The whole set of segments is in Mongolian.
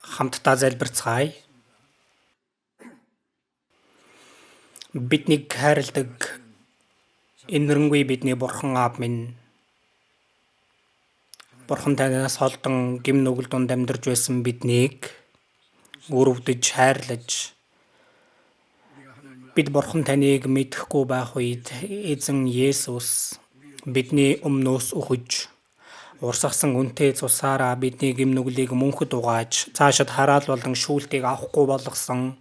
Хамтдаа залбирцгаая. Биднийг хайрладаг энэрэнгүй бидний Бурхан Аав минь, Бурхан танаас холдон гим нүгэл дунд амьдарч байсан биднийг өрөвдөж хайрлаж, бид Бурхан таныг мэдэхгүй байх үед эзэн Есүс бидний өмнөөс өгөж, урсгасан үнэтэй цусаараа бидний гим нүглийг мөнхөд угааж, цаашид хараал болон шүүлтийг авахгүй болгосон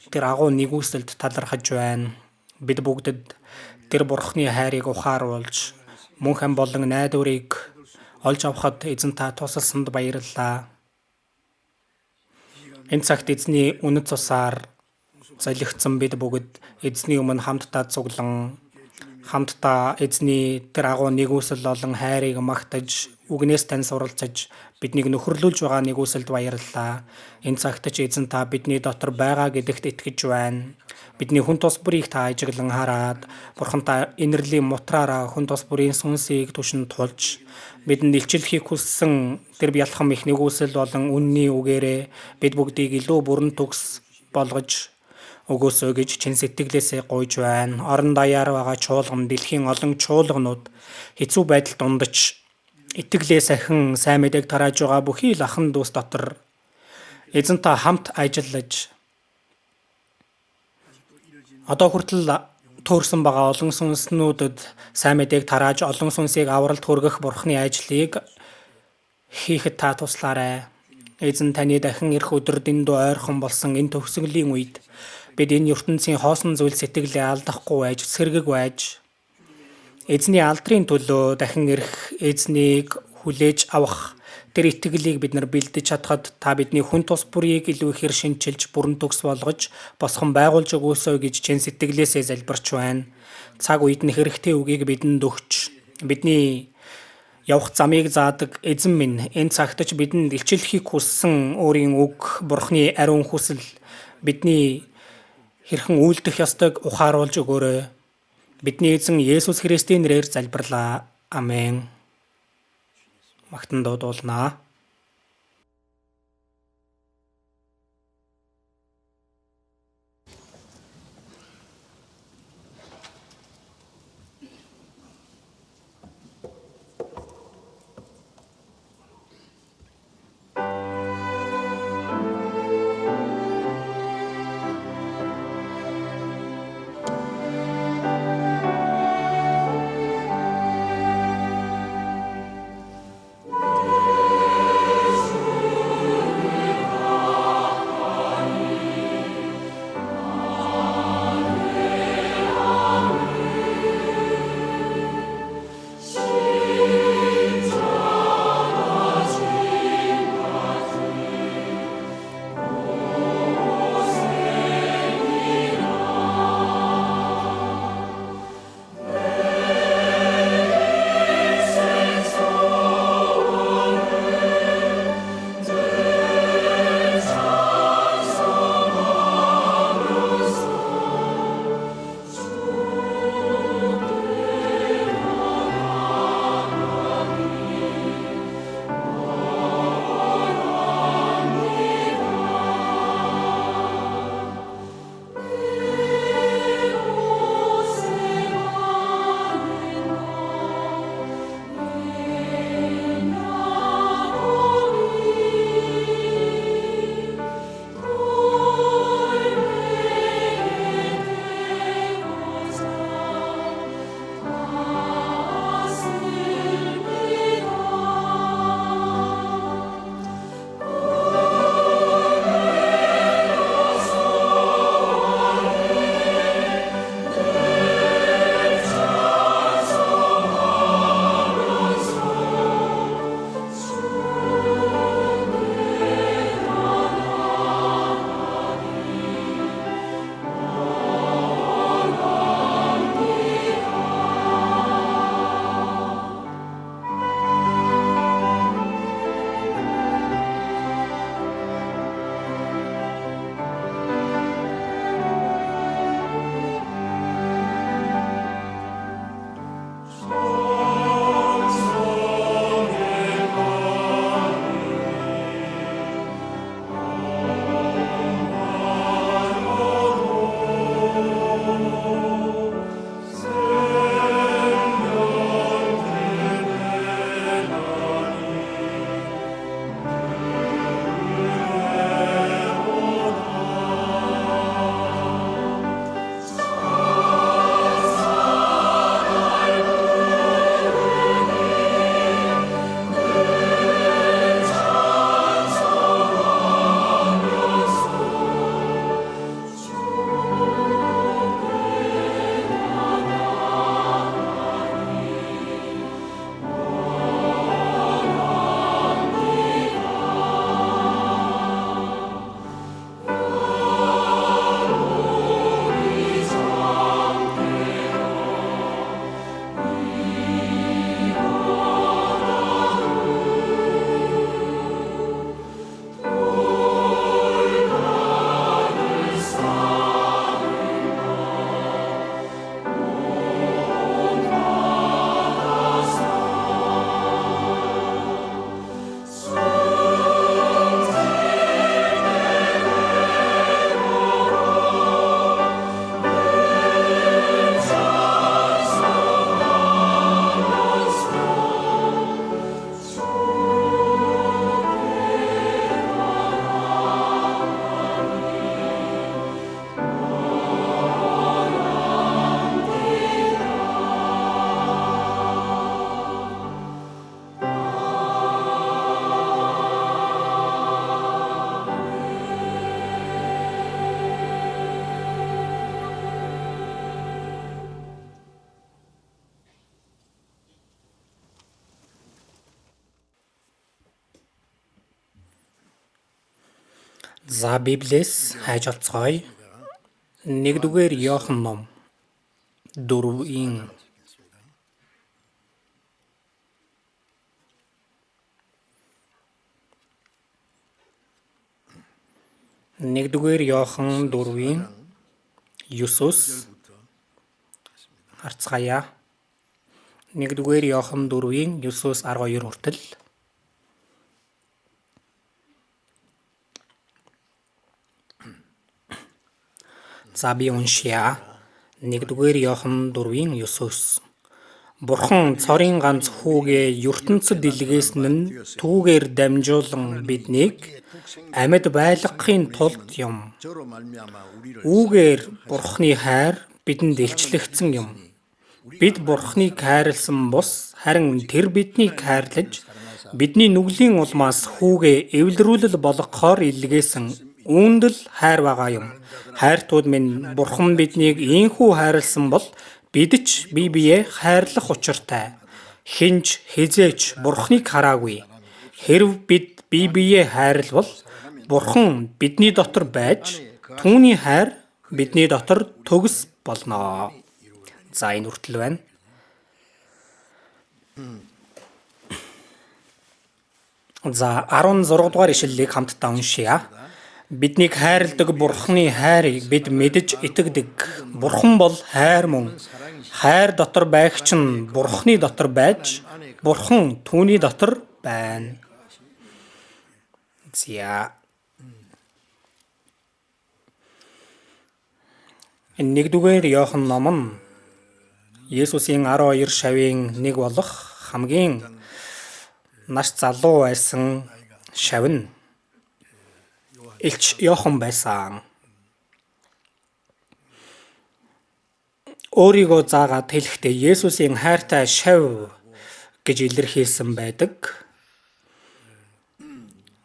тэр агуу нэгүсэлд талархаж байна. Бид бүгдэд тэр Бурханы хайрыг ухааруулж, мөнх ам болон найдварыг олж авахад эзэн та тусалсанд баярлалаа. Энэ цагт эзний үнэт цусаар залгигдсан бид бүгд эзний өмнө хамтдаа цуглан, хамтдаа эзний тэр агуу нэгүсэл болон хайрыг магтаж, үгнээс тань суралцаж, биднийг нөхөрлүүлж байгаа нэгүсэлд баярлалаа. Энэ цагт ч эзэн та бидний дотор байгаа гэдэгт итгэж байна. Бидний хүн тус бүрийг та ажиглан хараад, Бурхан та инэрлийн мутраараа хүн тус бүрийн сүнсийг түшин тулж, бидэнд илчлэхийг хүссэн тэр бялхам их нэгүсэл болон үнний үгээрээ бид бүгдийг илүү бүрэн төгс болгож өгөөсөө гэж чин сэтгэлээсээ гуйж байна. Орон даяар байгаа чуулган, дэлхийн олон чуулганууд хэцүү байдалд ундаж, итгэлээ сахин сайн мэдээг тарааж байгаа бүхий л ахын дүүс дотор эзэн та хамт ажиллаж, одоо хүртэл төөрсөн байгаа олон сүнснүүдэд сайн мэдээг тарааж, олон сүнсийг авралт хүргэх Бурханы ажлыг хийхэд та туслаарай. Эзэн таны дахин ирэх өдөр дэндүү ойрхон болсон энэ төгсгөлийн үед бид энэ ертөнцийн хоосон зүйл сэтгэлээ алдахгүй байж, сэргэг байж, эзний алдрын төлөө дахин ирэх эзнийг хүлээж авах тэр итгэлийг бид нар бэлдэж чадхад та бидний хүн тус бүрийг илүү ихээр шинчилж, бүрэн төгс болгож, босгон байгуулж өгөөсөө гэж чин сэтгэлээсээ залбирч байна. Цаг үед нь хэрэгтэй үгийг бидэнд өгч, бидний явах замыг заадаг эзэн минь, энэ цагт ч бидэнд илчлэхийг хүссэн өөрийн үг, Бурханы ариун хүсэл бидний хэрхэн үйлдэх ёстойг ухааруулж өгөөрэй. Бидний эзэн Есүс Христийн нэрээр залбирлаа. Амен. Магтан дуудуулнаа. За Библиэс хайж олцгоё. 1-р Иохан ном 4-ийн 1-р Иохан 4-ийн 9-өөс харцгаая. 1-р Иохан 4-ийн 9-өөс 12 хүртэл. За би уншия. 1-р Иохан 4-ийн 9-өөс. Бурхан цорын ганц хүүгээ ертөнцид илгээсэн нь түүгээр дамжуулан биднийг амьд байлгахын тулд юм. Үүгээр Бурханы хайр бидэнд илчлэгдсэн юм. Бид Бурханыг хайрласан бус харин тэр биднийг хайрлаж бидний нүглийн улмаас хүүгээ эвлэрүүлэл болгохоор илгээсэн үүндэл хайр байгаа юм. Хайртууд минь, Бурхан биднийг ийхүү хайрласан бол бид ч бие биеэ хайрлах учиртай. Хинч хизээч Бурханыг хараагүй. Хэрв бид бие биеэ хайрлавал Бурхан бидний дотор байж түүний хайр бидний дотор төгс болно. За энэ хүртэл байна. За 16 дугаар ишлэлийг хамтдаа уншия. Биднийг хайрладаг Бурханы хайрыг бид мэдж итгэдэг. Бурхан бол хайр мөн. Хайр дотор байгч нь Бурханы дотор байж, Бурхан түүний дотор байна. За 1-р Иохан ном нь Есүсийн 12 шавийн нэг болох хамгийн наш залуу байсан шав нь Илч Иохан байсан. Өөрийгөө заагаад хэлэхдээ Есүсийн хайртай шав гэж илэрхийлсэн байдаг.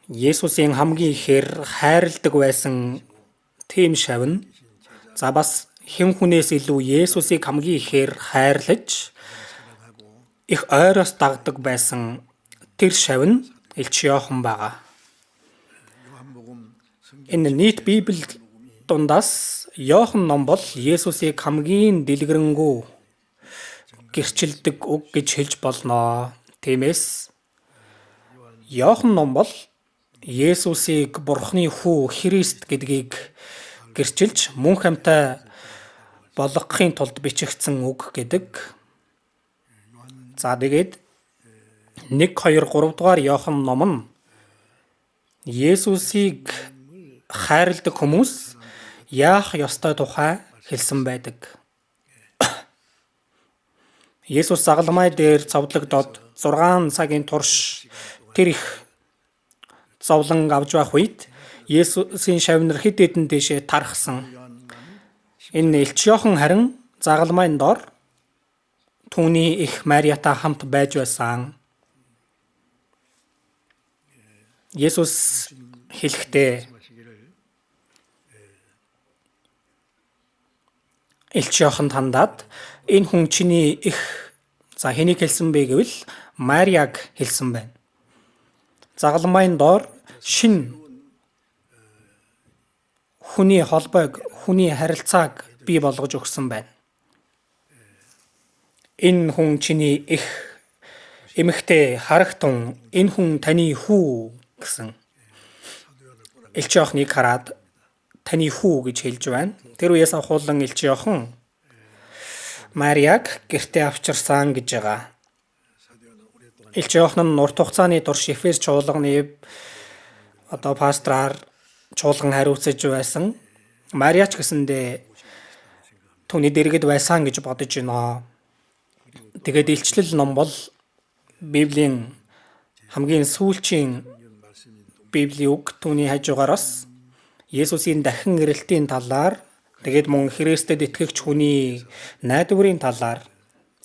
Есүсийн хамгийн ихээр хайрладаг байсан тийм шав нь за бас хэн хүнээс илүү Есүсийг хамгийн ихээр хайрлаж их ойроос дагдаг байсан тэр шав нь Илч Иохан байгаа. Энэ нийт Библи дундаас Иохан ном бол Есүсийг хамгийн дэлгэрэнгүй гэрчилдэг үг гэж хэлж болно. Тиймээс Иохан ном бол Есүсийг Бурханы хүү Христ гэдгийг гэрчилж мөн хамтаа болгохын тулд бичигдсэн үг гэдэг. За тэгээд 1, 2, 3 дугаар Иохан ном нь Есүсийг хайрладаг хүмүүс яах ёстой тухай хэлсэн байдаг. Есүс загалмай дээр цовдлогдоод 6 цагийн турш тэр их зовлон авч байх үед Есүсийн шавнар хэд хэдэн дэшээ тархсан. Энэ Илч Иохан харин загалмайн доор түүний их Мариатай хамт байж байсан. Есүс хэлэхдээ Илч Иохан хандаад энэ хүн чиний их за хэнийг хэлсэн бэ гэвэл Мариаг хэлсэн байна. Загалмайн доор шин хүний холбойг, хүний харилцааг бий болгож өгсөн байна. Энэ хүн чиний их эмэгтэй харагтун, энэ хүн таны хүү гэсэн. Илч Иоханыг хараад таны хүү гэж хэлж байна. Тэр үеэс ахуулан Илч Иохан Мариаг гэртээ авчирсан гэж байгаа. Илч Иохан нь урт хугацааны турш Эфес чуулганы пастраар чуулган хариуцаж байсан. Мариач гэсэндээ түүний дэргэд байсан гэж бодож байна. Тэгээд илчлэл ном бол Библийн хамгийн сүүлчийн Библийн үг түүний хажуугаараас Есүсийн дахин ирэлтийн талаар тэгээд мөн Христэд итгэгч хүний найдварын талаар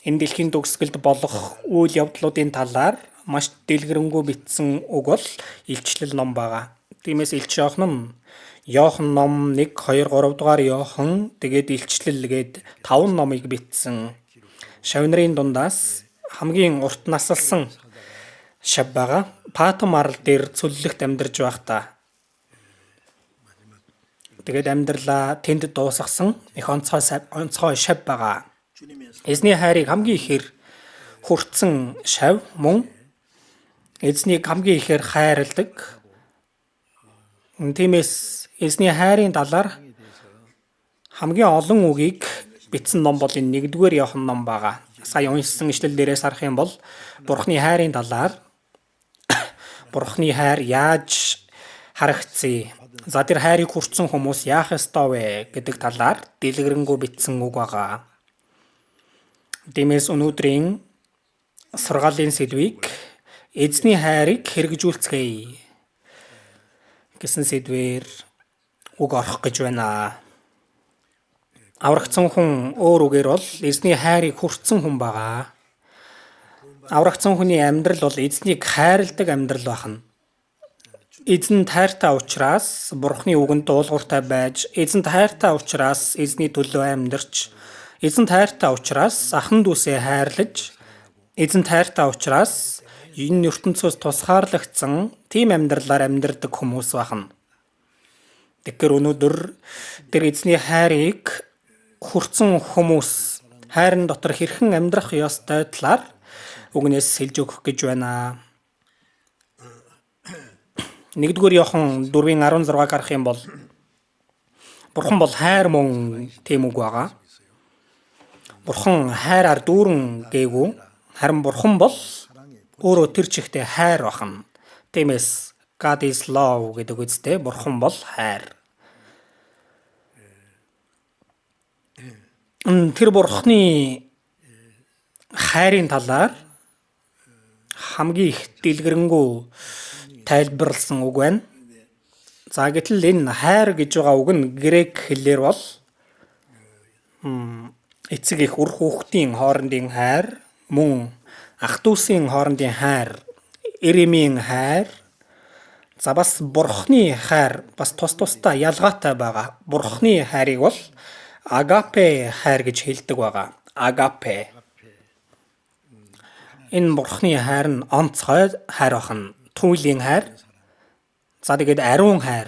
энэ дэлхийн төгсгөлд болох үйл явдлуудын талаар маш дэлгэрэнгүй бичсэн үг бол илчлэл ном байгаа. Тиймээс Илч Иохан нь Иохан ном 1, 2, 3 дугаар Иохан тэгээд илчлэл гээд 5 номыг бичсэн. Шавнарын дундаас хамгийн урт насалсан шав байгаа. Патмон арал дээр цөллөгт амьдарч байхдаа Тэгээд амьдралаа тэнд дуусгасан их онцгой шав байгаа. Эзний хайрыг хамгийн ихээр хүртсэн шав мөн эзнийг хамгийн ихээр хайрладаг. Тиймээс эзний хайрын талаар хамгийн олон үгийг бичсэн ном бол энэ 1-р Иохан ном байгаа. Сая уншсан ишлэл дээрээс харах юм бол Бурхны хайрын талаар Бурхны хайр яаж харагдсан. За тэр хайрыг хүртсэн хүмүүс яах ёстой вэ гэдэг талаар дэлгэрэнгүй бичсэн үг байгаа. Тиймээс өнөөдрийн сургаалын сэдвийг эзний хайрыг хэрэгжүүлцгээе гэсэн сэдвээр үг орох гэж байна. Аврагдсан хүн өөр үгээр бол эзний хайрыг хүртсэн хүн байгаа. Аврагдсан хүний амьдрал бол эзнийг хайрладаг амьдрал байна. Эзэн тайртай учраас Бурхны үгэнд дуулууртай байж, эзэн тайртай учраас эзний төлөө амьдарч, эзэн тайртай учраас ахан дүүсээ хайрлаж, эзэн тайртай учраас энэ ертөнцөөс тусгаарлагдсан тийм амьдралаар амьдардаг хүмүүс байна. Тэгэхээр өнөөдөр тэр эзний хайрыг хүртсэн хүмүүс хайрын дотор хэрхэн амьдрах ёстой талаар үгнээс хэлж өгөх гэж байна. 1-р Иохан 4:16-г харах юм бол Бурхан бол хайр мөн тийм үг байгаа. Бурхан хайраар дүүрэн гээгүй. Харин Бурхан бол өөрөө тэр чигтээ хайр байна. Тиймээс God is love гэдэг үгтэй Бурхан бол хайр. Тэр Бурханы хайрын талаар хамгийн их дэлгэрэнгүй тайлбарлсан үг байна. За гэтэл энэ хайр гэж байгаа үг нь грек хэлээр бол эцэг эх үр хүүхдийн хоорондын хайр, мөн ах дүүсийн хоорондын хайр, эремийн хайр, за бас Бурхны хайр бас тусдаа ялгаатай байгаа. Бурхны хайрыг бол агапе хайр гэж хэлдэг байгаа. Агапе. Энэ Бурхны хайр нь онцгой хайр байна. Түүлийн хайр. За тэгээд ариун хайр,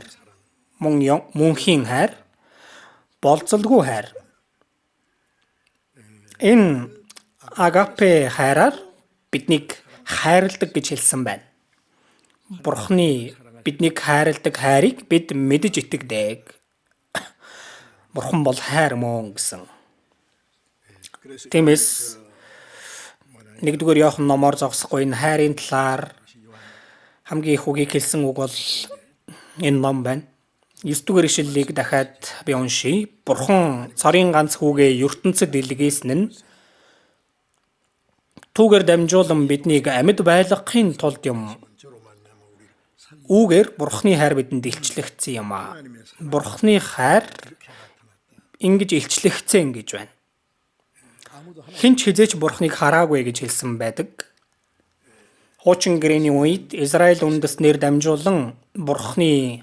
мөнхийн хайр, болцолгүй хайр. Энэ агапе хайраар биднийг хайрладаг гэж хэлсэн байна. Бурхны биднийг хайрладаг хайрыг бид мэдэж итгэдэг. Бурхан бол хайр мөн гэсэн. Тиймээс 1-р Иохан номоор зогсохгүй энэ хайрын талаар хамгийн их үгийг хэлсэн үг бол энэ ном байна. 9-р ишлэлийг дахиад би уншийе. Бурхан цорын ганц хүүгээ ертөнцид илгээсэн нь түүгээр дамжуулан биднийг амьд байлгахын тулд юм. Үүгээр Бурханы хайр бидэнд илчлэгдсэн юм аа. Бурханы хайр ингэж илчлэгдсэн гэж байна. Хинч хизээч Бурханыг хараагүй гэж хэлсэн байдаг. Хуучин гэрээний үед Израиль үндэстнэр дамжуулан Бурханы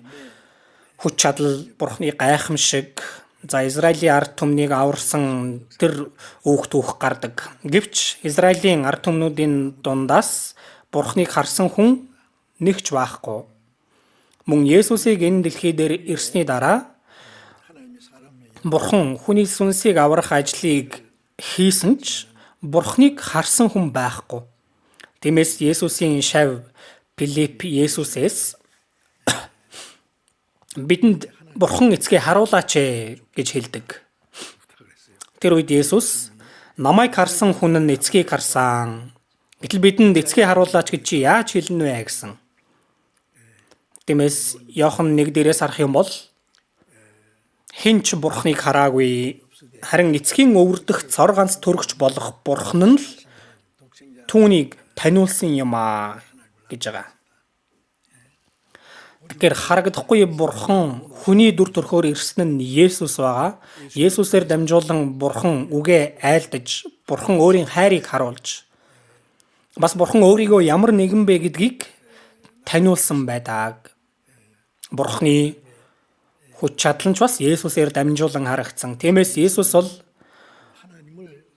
хүч чадал, Бурханы гайхамшиг, за Израилийн ард түмнийг аварсан тэр үүх түүх гардаг. Гэвч Израилийн ард түмнүүдийн дундаас Бурханыг харсан хүн нэгч байхгүй. Мөн Есүсийг энэ дэлхий дээр ирсний дараа Бурхан хүний сүнсийг аврах ажлыг хийсэн ч Бурханыг харсан хүн байхгүй. Тиймээс Есүсийн шав Филипп Есүсээс бидэнд Бурхан эцгээ харуулаач гэж хэлдэг. Тэр үед Есүс намайг харсан хүн нь эцгийг харсан. Гэтэл бидэнд эцгээ харуулаач гэж чи яаж хэлнэ вэ гэсэн. Тиймээс Иохан 1 дээрээс харах юм бол хинч Бурханыг хараагүй, харин эцгийн өвөрдөх цор ганц төрөгч болох Бурхан нь л түүнийг таниулсан юм аа гэж байгаа. Тэгэхээр харагдахгүй Бурхан хүний дүр төрхөөр ирсэн нь Есүс байгаа. Есүсээр дамжуулан Бурхан үгээ айлдаж, Бурхан өөрийн хайрыг харуулж, бас Бурхан өөрийгөө ямар нэгэн бэ гэдгийг таниулсан байдаг. Бурханы хүч чадал нь бас Есүсээр дамжуулан харагдсан. Тиймээс Есүс бол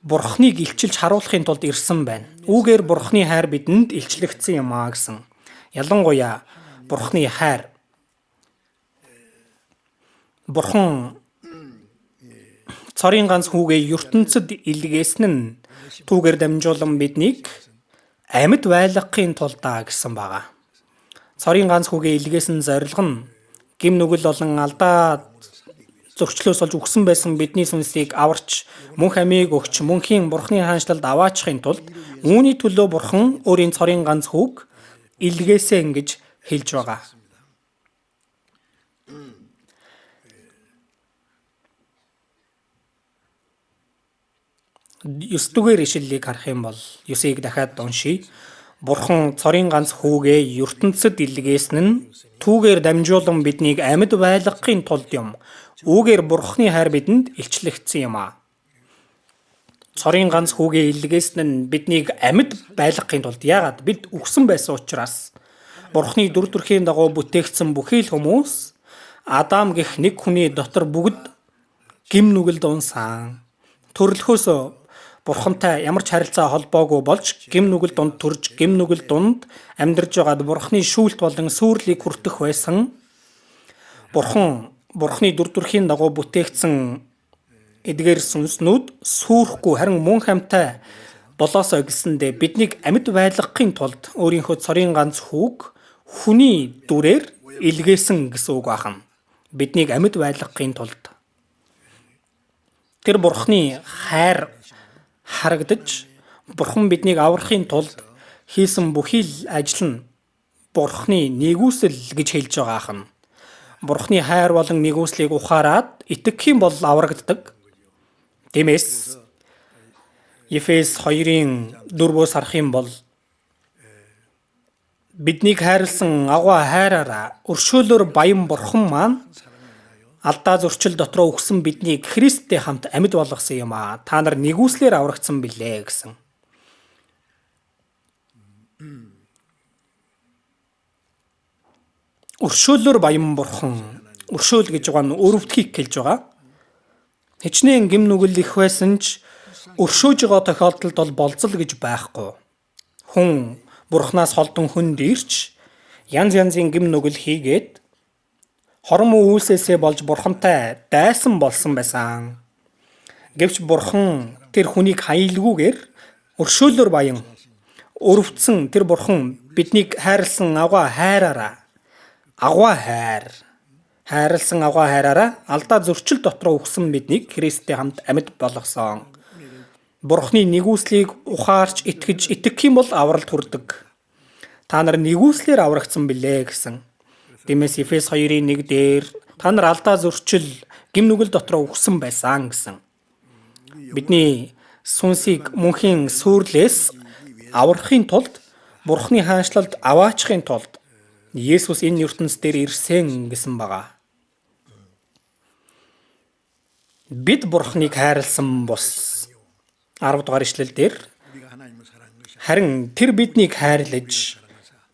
Бурханыг илчилж харуулахын тулд ирсэн байна. Үүгээр Бурханы хайр бидэнд илчлэгдсэн юм аа гэсэн. Ялангуяа Бурханы хайр. Бурхан цорын ганц хүүгээ ертөнцид илгээсэн нь түүгээр дамжуулан биднийг амьд байлгахын тулдаа гэсэн байгаа. Цорын ганц хүүгээ илгээсэн зорилго нь гим нүгэл болон алдаа зөрчлөөс олж өгсөн байсан бидний сүнсийг аварч мөнх амийг өгч мөнхийн Бурханы хаанчлалд аваачихын тулд үүний төлөө Бурхан өөрийн цорын ганц хүүг илгээсэн гэж хэлж байгаа. 9-р ишлэлийг харах юм бол 9-ыг дахиад уншийе. Бурхан цорын ганц хүүгээ ертөнцид илгээсэн нь түүгээр дамжуулан биднийг амьд байлгахын тулд юм. Үүгээр Бурханы хайр бидэнд илчлэгдсэн юм а. Цорын ганц хүүгээ илгээсэн нь биднийг амьд байлгахын тулд яагаад бид үхсэн байсан учраас Бурханы дүр төрхийн дагуу бүтээгдсэн бүхий л хүмүүс Адам гэх нэг хүний дотор бүгд гим нүгэлд унсан. Төрлөхөөс Бурхантай ямар ч харилцаа холбоогүй болж гим нүгэл дунд төрж гим нүгэл дунд амьдарж байгаад Бурханы шүүлт болон сүрлийг хүртэх байсан. Бурханы дүр төрхийн дагуу бүтээгдсэн эдгээр сүнснүүд сүрхгүй харин мөн хамтай болоосоо гэсэндээ биднийг амьд байлгахын тулд өөрийнхөө цорын ганц хүүг хүний дүрээр илгээсэн гэсэн үг байна. Биднийг амьд байлгахын тулд тэр Бурханы хайр харагдаж Бурхан биднийг аврахын тулд хийсэн бүхий л ажил нь Бурханы нэгүсэл гэж хэлж байгаа ахна. Бурханы хайр болон нэгүслийг ухаарад итгэх юм бол аврагддаг. Тиймээс Ефес 2-ын 4-өөс харах юм бол биднийг хайрлсан агуу хайраараа өршөөлөөр баян Бурхан маань алдаа зөрчил дотроо өгсөн биднийг Христтэй хамт амьд болгосон юм а. Та нар нэгүслэр аврагдсан билээ гэсэн. Өршөөлөөр баян Бурхан. Өршөөл гэж байгаа нь өрөвдөхийг хэлж байгаа. Хичнээн гим нүгэл их байсан ч өршөөж байгаа тохиолдолд бол болцол гэж байхгүй. Хүн Бурханаас холдон хүнд ирч янз янзын гим нүгэл хийгээд хором үйлсээсээ болж Бурхантай дайсан болсон байсан. Гэвч Бурхан тэр хүнийг хаялгүйгээр өршөөлөөр баян өрөвдсөн тэр Бурхан биднийг хайрлсан агуу хайраараа хайрлсан агуу хайраараа алдаа зөрчил дотроо өгсөн биднийг Христтэй хамт амьд болгосон. Бурханы нэгүслийг ухаарч итгэх юм бол авралт хүрдэг. Та нар нэгүслэр аврагдсан билээ гэсэн. Тиймээс Ефес 2-ын 1 дээр та нар алдаа зөрчил гим нүгэл дотроо өгсөн байсан гэсэн. Бидний сүнсийг мөнхийн сүрлээс аврахын тулд Бурханы хаанчлалд аваачихын тулд Есүс энэ ертөнц дээр ирсэн гэсэн байгаа. Бид Бурханыг хайрлсан бус 10 дугаар ишлэл дээр харин тэр биднийг хайрлаж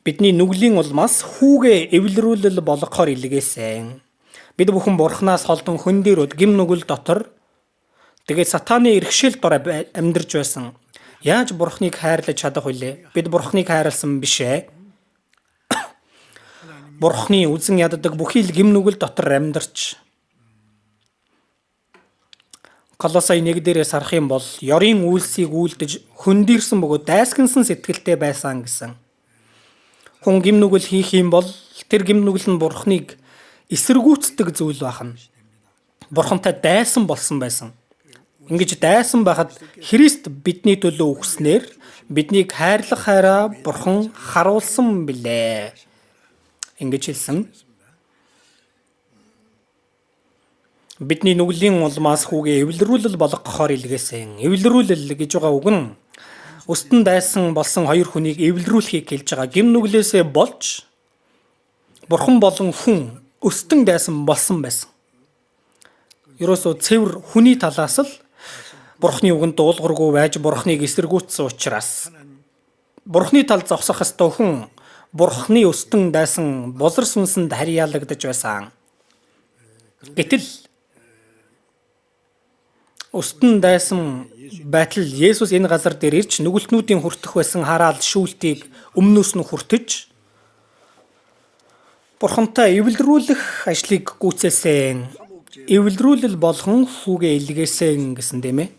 бидний нүглийн улмаас хүүгээ эвлэрүүлэл болгохоор илгээсэн. Бид бүхэн Бурханаас холдон хөндөрөд гим нүгэл дотор тэгээд сатааны иргэшэл дор амьдарч байсан. Яаж Бурханыг хайрлаж чадах вүлээ? Бид Бурханыг хайрлсан биш ээ. Бурханы үзэн яддаг бүхий л гим нүгэл дотор амьдарч Колосай 1 дээрээс харах юм бол ёрийн үйлсийг үйлдэж хөндөрсөн бөгөөд дайсгансан сэтгэлтэй байсан гэсэн. Хүн гим нүгэл хийх юм бол тэр гим нүгэл нь Бурханыг эсэргүүцдэг зүйл байна. Бурхантай дайсан болсон байсан. Ингэж дайсан байхад Христ бидний төлөө өгснээр биднийг хайрлах хайраа Бурхан харуулсан билээ. Ингэж хэлсэн. Бидний нүглийн улмаас хүүгээ эвлэрүүлэл болгохоор илгээсэн. Эвлэрүүлэл гэж байгаа үг нь өстөн дайсан болсон хоёр хүнийг эвлэрүүлэхийг хэлж байгаа. Гим нүглээсээ болж Бурхан болон хүн өстөн дайсан болсон байсан. Ерөөсөө цэвэр хүний талаас л Бурханы үгэнд дуулуургүй байж Бурханыг эсэргүүцсэн учраас Бурханы тал зогсох ёстой хүн Бурханы өстөн дайсан бузар сүнсэнд харьяалагдаж байсан. Гэтэл өстөн дайсан байтал Есүс энэ газар дээр ирж нүгэлтнүүдийн хүртэх байсан хараал шүүлтийг өмнөөс нь хүртэж Бурхантай эвлэрүүлэх ажлыг гүйцээсэн. эвлэрүүлэл болгон хүүгээ илгээсэн гэсэн тийм ээ.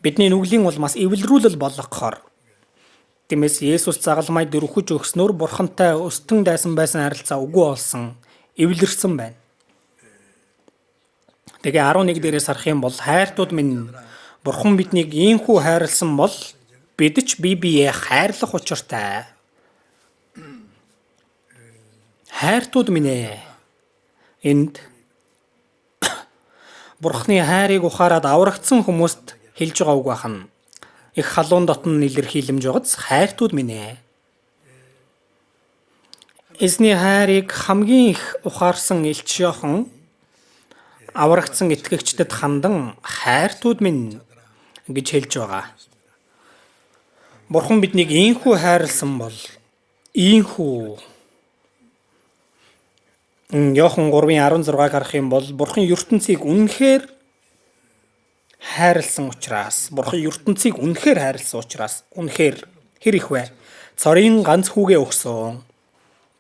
Бидний нүглийн улмаас эвлэрүүлэл болгохоор тиймээс Есүс загалмай дөрвөж өгснөөр Бурхантай өстөн дайсан байсан харилцаа үгүй болсон, эвлэрсэн байна. Тэгээ 11 дээрээс харах юм бол хайртууд минь Бурхан биднийг ийхүү хайрлсан бол бид ч бие биеэ хайрлах учиртай. Хайртууд минь энд Бурханы хайрыг ухаарад аврагдсан хүмүүст хэлж байгаа үг бахан. Их халуун дотн илэрхийлэмж байгааз хайртууд минь. Эзний хайрыг хамгийн их ухаарсан Илч Иохан аврагдсан итгэгчдэд хандан хайртууд минь гэж хэлж байгаа. Бурхан биднийг ийхүү хайрлсан бол ийхүү Иохан 3:16-г харах юм бол Бурхан ертөнцийг үнэхээр хайрлсан учраас үнэхээр хэр их вэ? Цорын ганц хүүгээ өгсөн.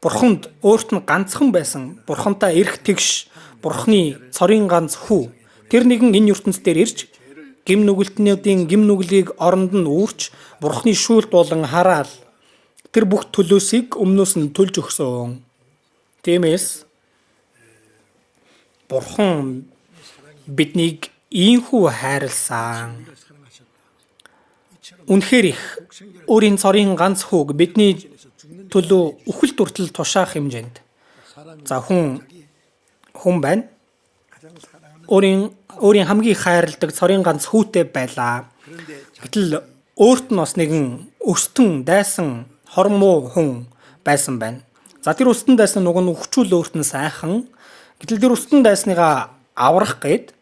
Бурханд өөрт нь ганцхан байсан Бурхантай эрх тэгш Бурханы цорын ганц хүү. Тэр нэгэн энэ ертөнц дээр ирж гим нүгэлтнүүдийн гим нүглийг оронд нь үүрч Бурханы шүүлт болон хараал тэр бүх төлөөсийг өмнөөс нь төлж өгсөн. Тиймээс Бурхан биднийг ийхүү хайрлсан. Үнэхээр их өөрийн цорын ганц хүүг бидний төлөө үхэл дүртэл тушаах хэмжээнд. За хүн байна. Өөрийн хамгийн хайрладаг цорын ганц хүүтэй байлаа. Гэтэл өөрт нь бас нэгэн өстөн дайсан хормоо хүн байсан байна. За тэр өстөн дайсан нөгөө нь өгчүүл өөрт нь сайхан. Гэтэл тэр өстөн дайсныгаа аврах гээд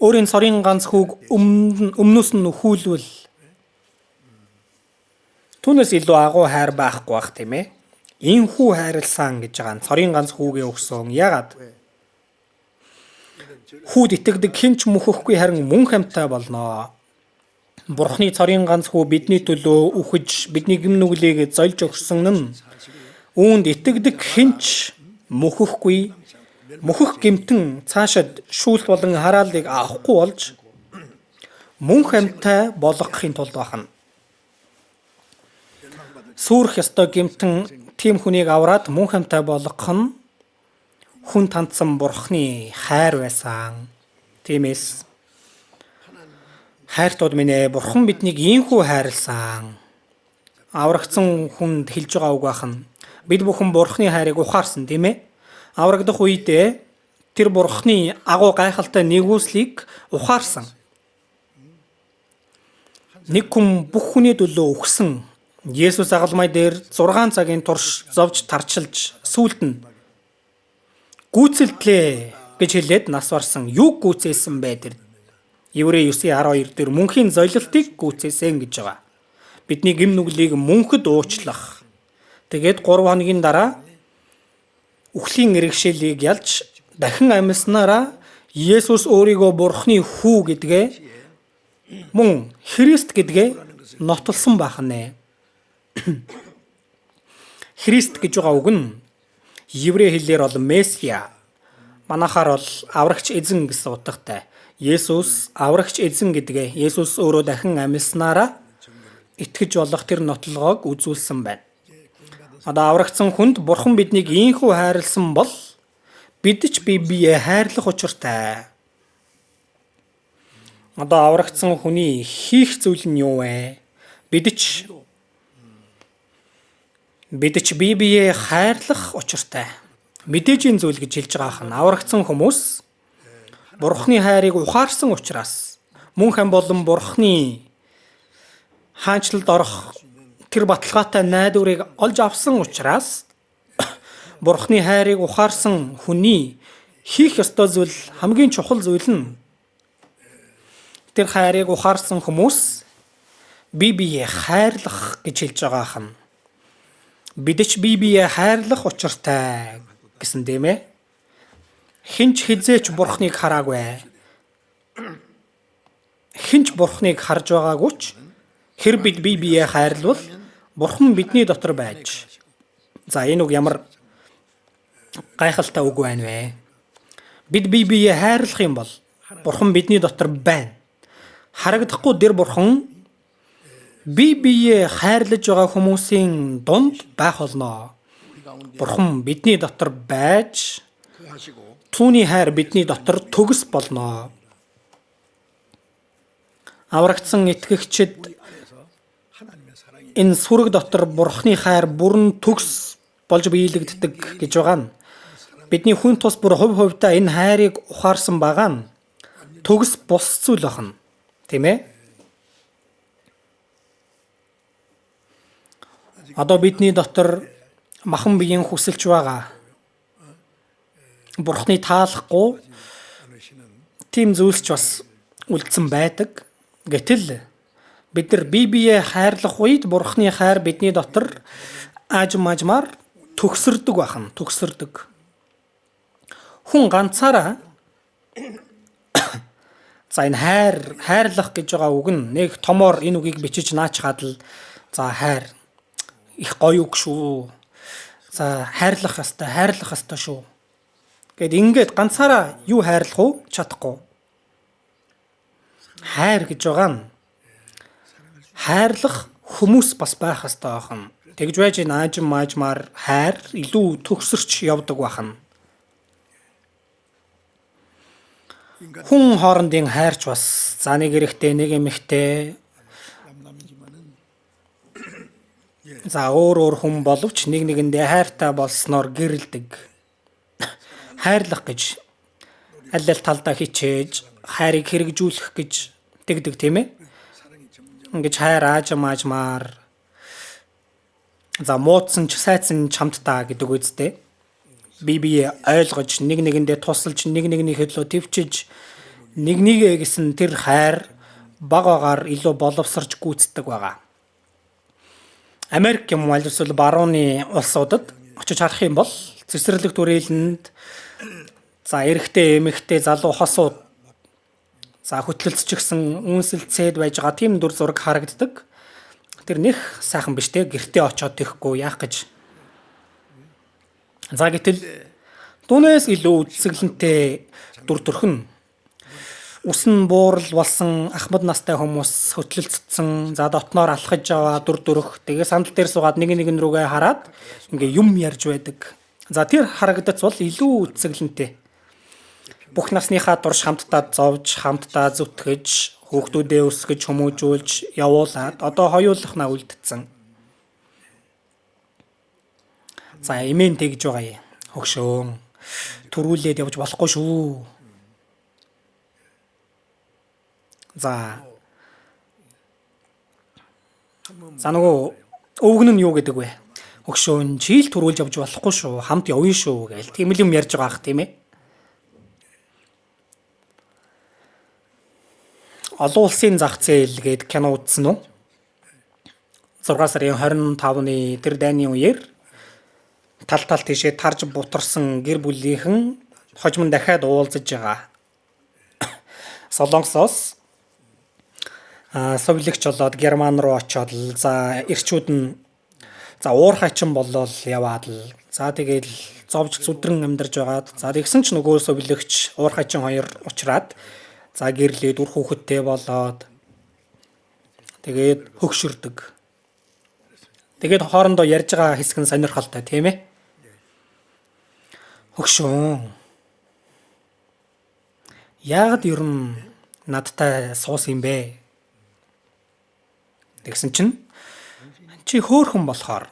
өөрийн цорын ганц хүүг өмнөөс нь нөхүүлвэл түүнээс илүү агуу хайр байхгүй бах тийм ээ. Ийхүү хайрлсан гэж байгаа нь цорын ганц хүүгээ өгсөн. Яагаад? Хүүд итгэдэг хэн ч мөхөхгүй харин мөн хамтаа болноо. Бурхны цорын ганц хүү бидний төлөө үхэж бидний гэм нүглийг зольж өгсөн нь үүнд итгэдэг хэн ч мөхөх гэмтэн цаашид шүүлт болон хараалыг авахгүй болж мөн хамтаа болгохын тулд бахна. Сүрх ёстой гэмтэн тийм хүнийг авраад мөн хамтаа болгох нь хүн тандсан Бурхны хайр байсан. Тиймээс хайртууд минь Бурхан биднийг ийхүү хайрлсан. Аврагдсан хүнд хэлж байгаа үг бахан. Бид бүхэн Бурхны хайрыг ухаарсан тийм ээ. Аврагдах үедээ тэр Бурхны агуу гайхалтай нэгүслийг ухаарсан. Нэг хүн бүх хүний төлөө өгсөн. Есүс загалмай дээр 6 цагийн турш зовж тарчилж сүүлд нь гүйцэлдлээ гэж хэлээд нас барсан. Юу гүйцээсэн бэ тэр? Еврей 9:12 дээр мөнхийн золилтыг гүйцээсэн гэж байгаа. Бидний гэм нүглийг мөнхөд уучлах. Тэгээд 3 хоногийн дараа үхлийн иргэшээлийг ялж дахин амьснараа Есүс өөрийгөө Бурхны хүү гэдгээ мөн Христ гэдгээ нотолсон бахнэ. Христ гэж байгаа үг нь еврей хэлээр бол Месиа. Манайхаар бол аврагч эзэн гэсэн утгатай. Есүс аврагч эзэн гэдгээ Есүс өөрөө дахин амьснараа итгэж болох тэр нотлогоог үзүүлсэн байна. Одоо аврагдсан хүнд Бурхан биднийг ийхүү хайрлсан бол бид ч бие биеэ хайрлах учиртай. Одоо аврагдсан хүний хийх зүйл нь юу вэ? Бид ч бие биеэ хайрлах учиртай. Мэдээжийн зүйл гэж хэлж байгаа хань аврагдсан хүмүүс Бурхны хайрыг ухаарсан учраас мөн хэн болон Бурхны хаанчлалд орох тэр баталгаатай найдварыг олж авсан учраас Бурхны хайрыг ухаарсан хүний хийх ёстой зүйл хамгийн чухал зүйл нь тэр хайрыг ухаарсан хүмүүс бие биеэ хайрлах гэж хэлж байгаа хань. Бид ч бие биеэ хайрлах учиртай гэсэн тийм ээ. Хинч хизээч Бурхныг хараагүй. Хинч Бурхныг харж байгаагүй ч хэр бид бие биеэ хайрлвал Бурхан бидний дотор байж. За энэ үг ямар гайхалтай үг байна вэ? Бид бие биеэ хайрлах юм бол Бурхан бидний дотор байна. Харагдахгүй тэр Бурхан бие биеэ хайрлаж байгаа хүмүүсийн дунд байх болно. Бурхан бидний дотор байж түүний хайр бидний дотор төгс болно. Аврагдсан итгэгчид энэ сүрэг дотор Бурханы хайр бүрэн төгс болж биелэгддэг гэж байгаа нь бидний хүн тус бүр хувь хувьдаа энэ хайрыг ухаарсан байгаа нь төгс бус зүйл байна. Тийм ээ? Одоо бидний дотор махан биеийн хүсэлж байгаа Бурханы таалахгүй тийм зүйлс ч бас үлдсэн байдаг. Гэтэл бид нар бие биеэ хайрлах үед Бурханы хайр бидний дотор аажмаар төгсөрдөг байна. Төгсөрдөг. Хүн ганцаараа за энэ хайрлах гэж байгаа үг нь нэг томоор энэ үгийг бичиж наачгаад л за хайр их гоё үг шүү. За хайрлах ёстой шүү. Гэт ингээд ганцаараа юу хайрлах уу? Чадахгүй. Хайр гэж байгаа нь хайрлах хүмүүс бас байх ёстой байна. Тэгж байж энэ аажмаар хайр илүү төгсөрч явдаг байна. Хүн хоорондын хайрч бас за нэг эрэхтэй нэг эмэгтэй за өөр хүн боловч нэг нэгэндээ хайртай болсноор гэрэлдэг. Хайрлах гэж аль талдаа хичээж хайрыг хэрэгжүүлэх гэж тэгдэг тийм ээ. Ингэж хайр аажмаар за муудсан ч сайдсан чамдтаа гэдэг үгтэй. Бие ойлгож нэг нэгэндээ тусалж нэг нэгнийхээ төлөө төвчж нэг нэгэ гэсэн тэр хайр багаагаар илүү боловсрч гүйцэтгэдэг байгаа. Америк юм уу эсвэл барууны улсуудад очиж харах юм бол цэцэрлэг түрээлэнд за эрэхтэй эмэгтэй залуу хосууд за хөтлөлцчихсэн үнсэлцээд байж байгаа тийм дүр зураг харагддаг. Тэр нэх сайхан биш те гэртээ очиод тэхгүй яах гэж. За гэтэл түүнээс илүү үсгэлэнтэй дүр төрхөн үсэн буурал болсон ахмад настай хүмүүс хөтлөлцсөн за дотноор алхаж яваа дүр төрх тэгээ сандал дээр суугаад нэг рүүгээ хараад ингээ юм ярьж байдаг. За тэр харагдаж бол илүү үсгэлэнтэй. Бүх насныхаа турш хамтдаа зовж хамтдаа зүтгэж хүүхдүүдээ өсгөж хүмүүжүүлж явуулаад одоо хоёулахнаа үлдсэн. За эмээн тэгж байгаа юм. Хөгшөөн төрүүлээд явж болохгүй шүү. За нөгөө өвгөн нь юу гэдэг вэ? Хөгшөөн чийл төрүүлж явж болохгүй шүү. Хамт явъя шүү гээл тийм л юм ярьж байгаа ах тийм ээ. Олон улсын зах зээл гээд кино үзсэн үү? 6 сарын 25-ны тэр дайны үеэр тал тийшээ тарж бутарсан гэр бүлийнхэн хожим дахиад уулзаж байгаа. Солонгосоос совлогч болоод Герман руу очоод л за эрчүүд нь за уурхайчин болол яваад л за тэгээд зовж зүдрэн амьдарч байгаад за тэгсэн ч нөгөө совлогч уурхайчин хоёр уулзраад за гэрлээд үр хүүхэдтэй болоод тэгээд хөгшөрдөг. Тэгээд хоорондоо ярьж байгаа хэсэг нь сонирхолтой тийм ээ. Хөгшөөн. Яагаад ер нь надтай суус юм бэ? Тэгсэн чинь чи хөөхөн болохоор.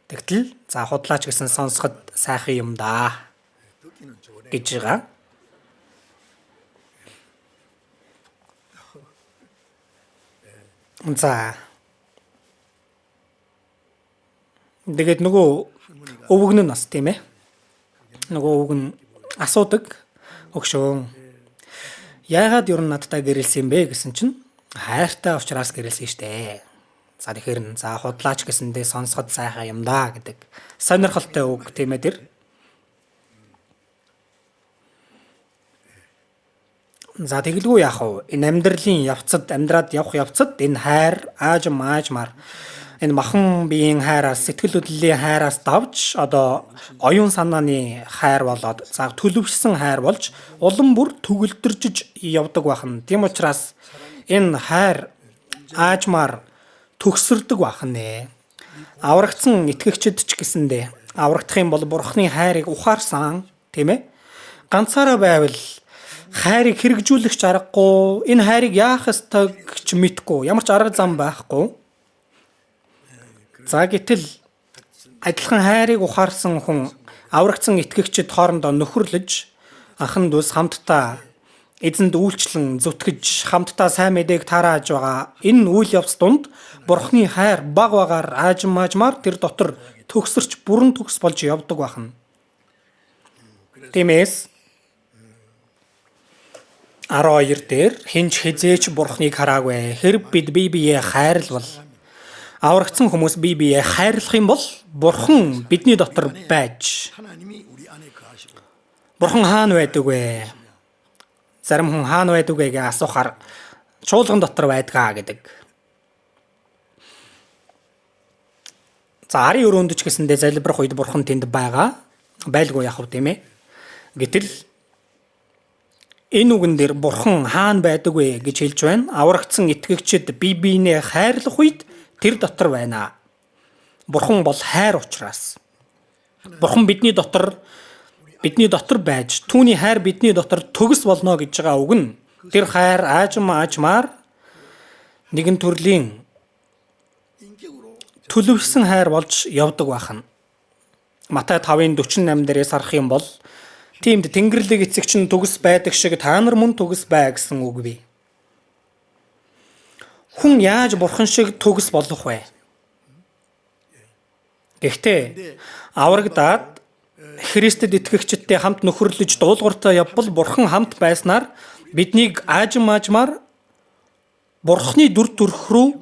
Тэгтэл за худлаач гэсэн сонсоход сайхан юм да гэж байгаа. За. Тэгээд нөгөө өвгөн нь бас тийм ээ. Нөгөө өвгөн асуудаг. Хөгшөөн. Яагаад ер нь надтай гэрэлсэн бэ гэсэн чинь хайртай учраас гэрэлсэн штэ. За тэгэхээр за худлаач гэсэндээ сонсоход сайхан юм да гэдэг. Сонирхолтой үг тийм ээ тэр. За тэгэлгүй яах вэ? Энэ амьдралын явцад амьдраад явах явцад энэ хайр аажмаар энэ махан биеийн хайраас, сэтгэл хөдлөлийн хайраас давж одоо оюун санааны хайр болоод за төлөвшсөн хайр болж улам бүр төгөлдөржиж явдаг бахан. Тийм учраас энэ хайр аажмаар төгсөрдөг бахан нэ. Аврагдсан итгэгчид ч гэсэндээ аврагдах юм бол Бурхны хайрыг ухаарсан, тийм ээ? Ганцаараа байвал хайрыг хэрэгжүүлэх ч аргагүй, энэ хайрыг яах ёстойг ч мэдэхгүй, ямар ч арга зам байхгүй. За гэтэл адилхан хайрыг ухаарсан хүн аврагдсан итгэгчид хоорондоо нөхөрлөж анхан дүүс хамтдаа эзэнд үйлчлэн зүтгэж хамтдаа сайн мэдээг тарааж байгаа. Энэ үйл явц донд Бурхны хайр баг багаар аажмаар тэр дотор төгсөрч бүрэн төгс болж явдаг бахан. Тиймээс 12 дээр хинч хизээч Бурхныг хараагүй. Хэрв бид бие биеэ хайрлал аврагдсан хүмүүс бие биеэ хайрлах юм бол Бурхан бидний дотор байж. Бурхан хаана байдаг вэ? Зарим хүн хаана байдаг вэ гэж асуухаар чуулган дотор байдгаа гэдэг. За арын өрөөнд ч гэсэндээ залбирах үед Бурхан тэнд байгаа. Байлгүй яах вэ тийм ээ? Гэтэл энэ үгэн дээр Бурхан хаана байдаг вэ гэж хэлж байна. Аврагдсан итгэгчид бие биенээ хайрлах үед тэр дотор байна. Бурхан бол хайр учраас. Бурхан бидний дотор байж түүний хайр бидний дотор төгс болно гэж байгаа үг нь тэр хайр аажмаар нэгэн төрлийн төлөвшсөн хайр болж явдаг бахан. Матай 5:48 дээрээс харах юм бол тиймд Тэнгэрлэг эцэгч нь төгс байдаг шиг та нар мөн төгс бай гэсэн үг бий. Хүн яаж Бурхан шиг төгс болох вэ? Гэхдээ аврагдаад Христэд итгэгчидтэй хамт нөхөрлөж дуулууртаа явбал Бурхан хамт байснаар биднийг аажмаар Бурханы дүр төрх рүү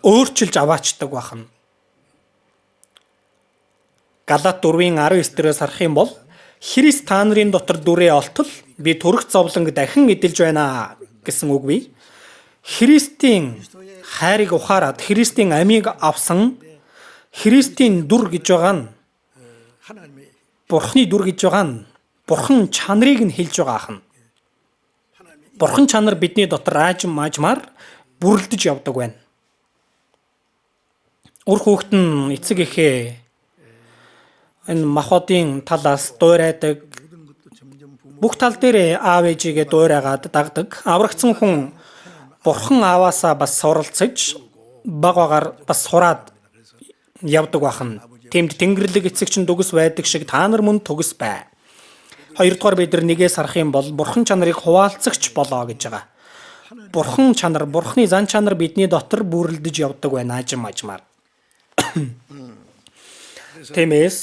өөрчилж аваачдаг бахан. Галаат 4:19 дээрээс харах юм бол Христ та нарын дотор дүрээ олтол би төрөх зовлонг дахин эдэлж байна гэсэн үг бий. Христийн хайрыг ухаарад Христийн амийг авсан Христийн дүр гэж байгаа нь Бурхны дүр гэж байгаа нь Бурхан чанарыг нь хэлж байгаа ахна. Бурхан чанар бидний дотор аажмаар бүрлдэж явдаг байна. Үр хүүхэд нь эцэг эхээ энэ махбодын талаас дуурайдаг. Бүх тал дээр аав ээжигээ дуурайгаад дагдаг. Аврагдсан хүн Бурхан ааваасаа бас суралцаж баг багаар бас сураад явдаг бахан. Тиймд Тэнгэрлэг эцэгч нь төгс байдаг шиг та нар мөн төгс бай. Хоёрдугаар бид нар нэгээс харах юм бол Бурхан чанарыг хуваалцагч болоо гэж байгаа. Бурхан чанар, Бурханы зан чанар бидний дотор бүрлдэж явдаг байна аажмаар. Тиймээс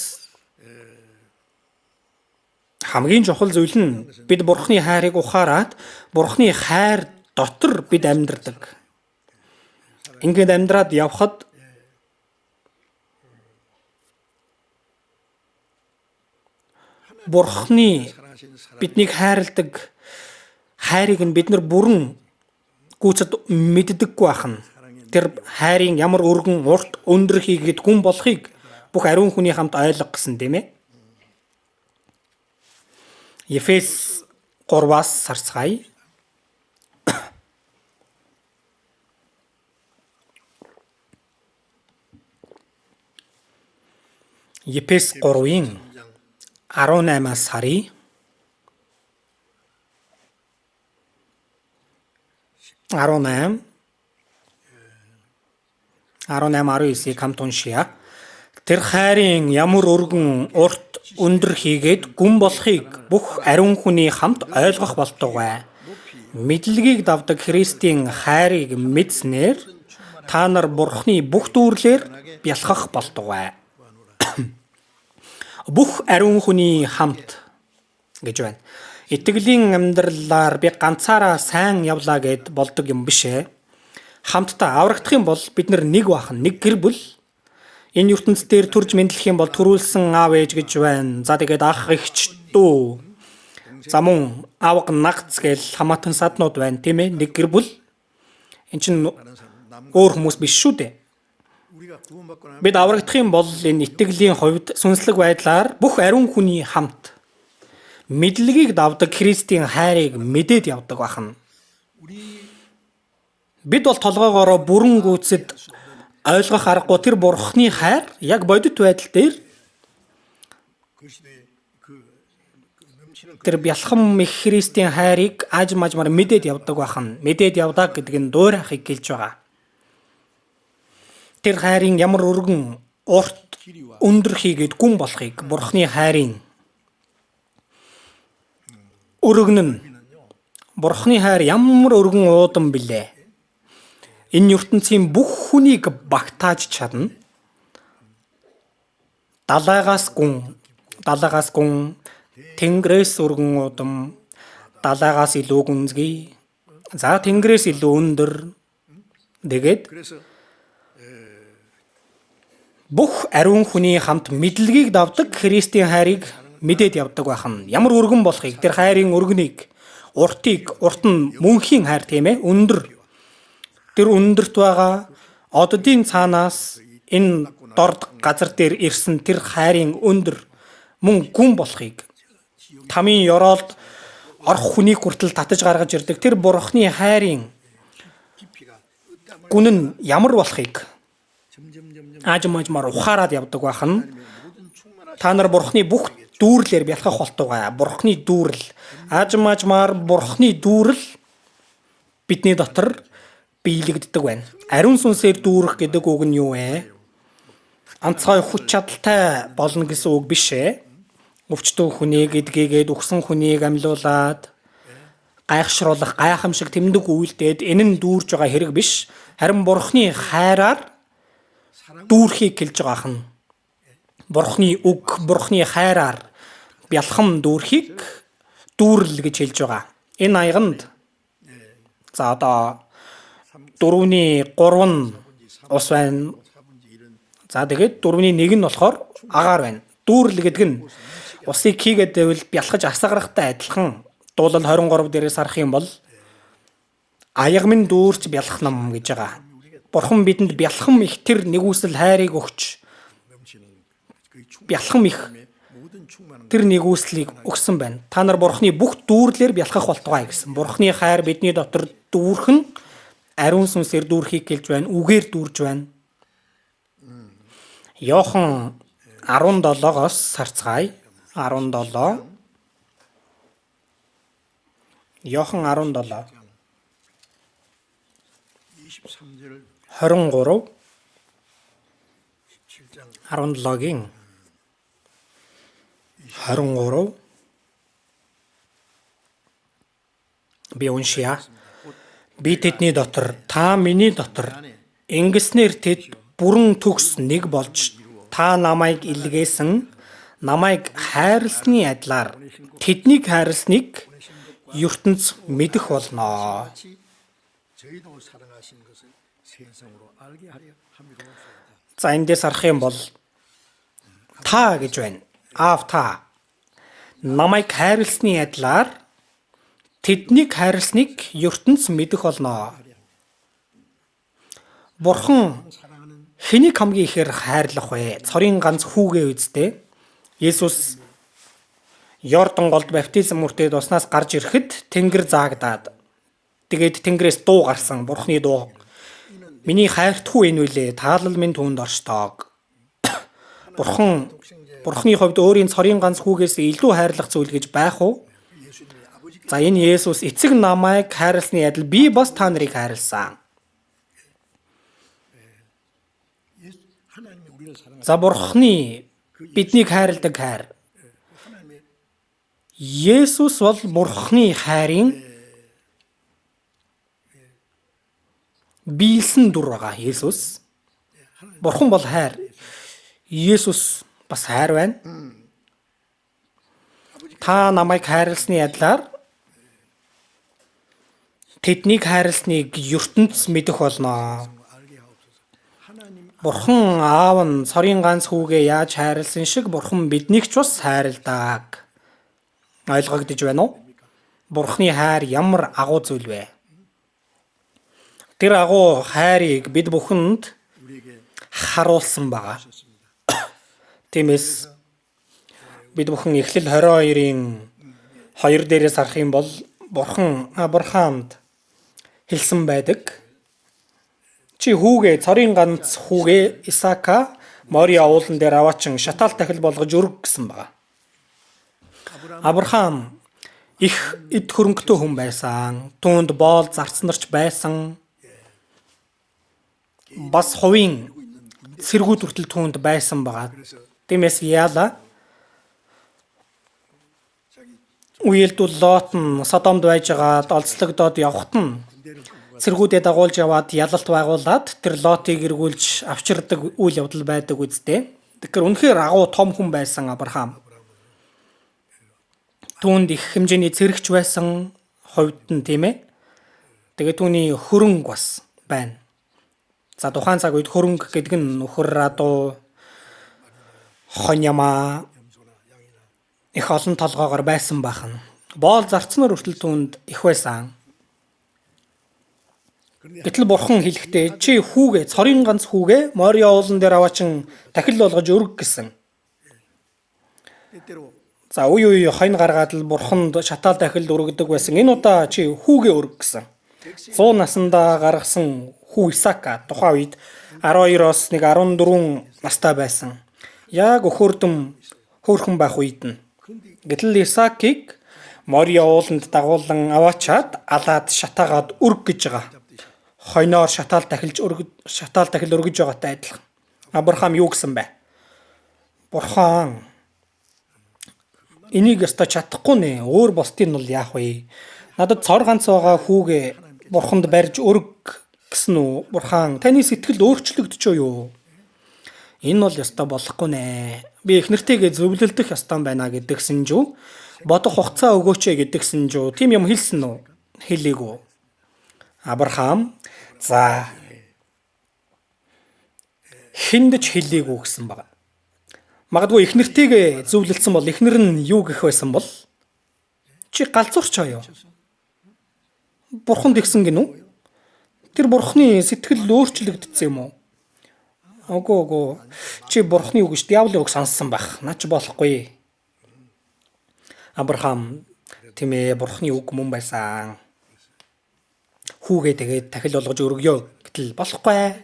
хамгийн чухал зүйл нь бид Бурханы хайрыг ухаарад Бурханы хайр дотор бид амьдардаг. Ингээд амьдраад явхад Бурханы биднийг хайрладаг хайрыг нь бид нар бүрэн гүйцэд мэддэггүй ахна. Тэр хайрын ямар өргөн урт өндөр хийгээд гүн болохыг бүх ариун хүний хамт ойлго гэсэн тийм ээ. Ефес 3-аас сарцгаая. Ефес 3-ын 18-аас харъя. 19-ийг хамт уншия. Тэр хайрын ямар өргөн урт өндөр хийгээд гүн болохыг бүх ариун хүний хамт ойлгох болтугай. Мэдлэгийг давдаг Христийн хайрыг мэдснээр та нар Бурхны бүх дүүрлэр бялхах болтугай. Бүх ариун хүний хамт гэж байна. Итгэлийн амьдралаар би ганцаараа сайн явлаа гэд болдог юм биш ээ. Хамтдаа аврагдах юм бол бид нэг бахан, нэг гэр бүл. Энэ ертөнцийн дээр төрж мэдлэх юм бол төрүүлсэн аав ээж гэж байна. За тэгээд ах эгч дүү. За мөн авга нагц гэл хамаатан саднууд байна тийм ээ. Нэг гэр бүл. Энд чинь өөр хүмүүс биш шүү дээ. Бид аврагдах юм бол энэ итгэлийн хувьд сүнслэг байдлаар бүх ариун хүний хамт мэдлэгийг давдаг Христийн хайрыг мэдээд явдаг бахна. Бид бол толгоогоороо бүрэн гүйцэд ойлгох аргагүй тэр Бурхны хайр яг бодит байдал дээр тэр бялхам их Христийн хайрыг аажмаажмаар мэдээд явдаг бахна. Мэдээд явдаг гэдэг нь дуурайхыг гэлж байгаа. Тэр хайрын ямар өргөн урт өндөр хийгээд гүн болохыг Бурхны хайрын өргөн нь Бурхны хайр ямар өргөн уудан билээ. Энэ ертөнцийн бүх хүнийг багтааж чадна. Далайгаас гүн тэнгэрээс өргөн удам, далайгаас илүү гүнзгий, за тэнгэрээс илүү өндөр. Тэгээд бүх ариун хүний хамт мэдлэгийг давдаг Христийн хайрыг мэдээд явдаг бахна. Ямар өргөн болохыг, тэр хайрын өргөнийг, урт нь мөнхийн хайр тийм ээ, өндөр. Тэр өндөрт байгаа оддын цаанаас энэ дорд газар дээр ирсэн тэр хайрын өндөр мөн гүн болохыг тамийн ёроолд орох хүнийг хүртэл татаж гаргаж ирдэг тэр Бурхны хайрын гүн нь ямар болохыг аажмаажмаар ухаарад явдаг бахна. Та нар Бурхны бүх дүүрлэр бялхах болтугай. Бурхны дүүрэл аажмаажмаар Бурхны дүүрэл бидний дотор биелэгддэг байна. Ариун сүнсээр дүүрэх гэдэг үг нь юу вэ? Онцгой хүч чадалтай болно гэсэн үг биш ээ. Өвчтөн хүнийг эдгээгээд өгсөн хүнийг амьлуулад гайхшруулах, гайхамшиг тэмдэг үйлдээд энэ нь дүүрж байгаа хэрэг биш. Харин Бурхны хайраар дүүрхийг хэлж байгаа юм. Бурхны үг, Бурхны хайраар бялхам дүүрхийг дүүрэл гэж хэлж байгаа. Энэ аяганд за одоо 4-ний 3 нь ус байна. За тэгээд 4-ний 1 нь болохоор агаар байна. Дүүрэл гэдэг нь усыг хийгээд байвал бялхаж асгарахтай адилхан. Дуулал 23 дээрээс харах юм бол аяг минь дүүрч бялхнам гэж байгаа. Бурхан бидэнд бялхам их тэр нэгүсэл хайрыг өгч бялхам их тэр нэгүслийг өгсөн байна. Та нар Бурхны бүх дүүрлэр бялхах болтугай гэсэн. Бурхны хайр бидний дотор дүүрхэн ариун сүнсээр дүүрхийг гэлж байна. Үгээр дүүрж байна. Иохан 17-оос харцгаая. 17. Иохан 17. 23. 17-гийн 23. Би уншия. Би тэдний дотор, та миний дотор ингэснээр тэд бүрэн төгс нэг болж та намайг илгээсэн, намайг хайрлсны адилаар тэднийг хайрлсныг ертөнц мэдэх болно. За эндээс харах юм бол та гэж байна. Аав та намайг хайрлсны адилаар тэднийг хайрлсныг ертөнц мэдэх болно. Бурхан хэнийг хамгийн ихээр хайрлах вэ? Цорын ганц хүүгээ үздэй. Есүс Йордан голд баптизм мөртөөд уснаас гарч ирэхэд тэнгэр заагдаад тэгээд тэнгэрээс дуу гарсан. Бурхны дуу. Миний хайртхүү энэ үлээ. Таалал минь түүнд оршдог. Бурхны хувьд өөрийн цорын ганц хүүгээс илүү хайрлах зүйл гэж байх уу? За энэ Есүс эцэг намайг хайрлсны адил би бас та нарыг хайрлсан. За Бурхны биднийг хайрладаг хайр. Есүс бол Бурхны хайрын биелсэн дүр байгаа. Есүс. Бурхан бол хайр. Есүс бас хайр байна. Та намайг хайрлсны адилаар тэднийг хайрлсныг ертөнц мэдэх болно. Бурхан аав нь цорын ганц хүүгээ яаж хайрлсан шиг Бурхан биднийг ч бас хайрладаг. Ойлгогдож байна уу? Бурхны хайр ямар агуу зүйл вэ? Тэр агуу хайрыг бид бүхэнд харуулсан байгаа. Тиймээс бид бүхэн Эхлэл 22-ын 2 дээрээс харах юм бол Бурхан Авраамд хэлсэн байдаг. Чи хүүгээ цорын ганц хүүгээ Исаака Мориа уулан дээр аваачин шатаал тахил болгож өрг гэсэн байгаа. Авраам их эд хөрөнгөтэй хүн байсан. Түүнд боол зарцнарч байсан. Бас хувийн цэргүүд хүртэл түүнд байсан байгаа. Тиймээс яала үеэлдүүл Лот нь Содомд байжгаад олзлогдоод явхад нь цэргүүдэд дагуулж яваад ялалт байгуулад тэр Лотыг эргүүлж авчирдаг үйл явдал байдаг үсттэй. Тэгэхээр үнэхээр агуу том хүн байсан Авраам. Түүнд их хэмжээний цэрэгч байсан хувьд нь тийм ээ. Тэгээ түүний хөрөнгө бас байна. За тухайн цаг үед хөрөнгө гэдэг нь нөхөр радуу хоньяма их олон толгоогоор байсан бахан. Боол зарцнаар хүртэл түүнд их байсан. Гэтэл Бурхан хэлэхдээ чи хүүгээ цорын ганц хүүгээ Мориа уулан дээр аваачин тахил болгож өрг гэсэн. За үе хойно гаргаад л Бурханд шатаал тахил өргөдөг байсан. Энэ удаа чи хүүгээ өрг гэсэн. 100 наснда гаргасан хүү Исаака тухайн үед 12-оос 14 настай байсан. Яг өхөрдөм хөөрхөн байх үед нь. Гэтэл Исаакийг Мориа ууланд дагуулan аваачаад алаад шатаагаад өрг гэж байгаа. Хойноор шатаал тахил өргөж байгаатай адилхан. Авраам юу гэсэн бэ? Бурхан энийг ястаа чадахгүй нэ. Өөр бусдын бол яах вэ? Надад цор ганц байгаа хүүгээ Бурханд барьж өрг гэсэн үү? Бурхан таны сэтгэл өөрчлөгдөж юу? Энэ бол ястаа болохгүй нэ. Би их нэртэйгээ зөвлөлдөх ястаа байна гэдгсэн жүү. Бодох хугацаа өгөөч гэдгсэн жүү. Тим юм хэлсэн үү? Хэлээгүй. Авраам за хиндэж хэлээгүй гэсэн байна. Магадгүй их нэртэйгээ зөвлөлдсөн бол эхнэр нь юу гэх байсан бол чи галзуурч аа юу? Бурханд игсэн гинүү? Тэр Бурханы сэтгэл өөрчлөгдсөн юм уу? Үгүй. Чи Бурханы үг гэж диаволын үг сонссон байх. Наач болохгүй. Авраам тийм ээ Бурханы үг мөн байсан. Хүүгээ тэгээд тахил болгож өргөё гэтэл болохгүй.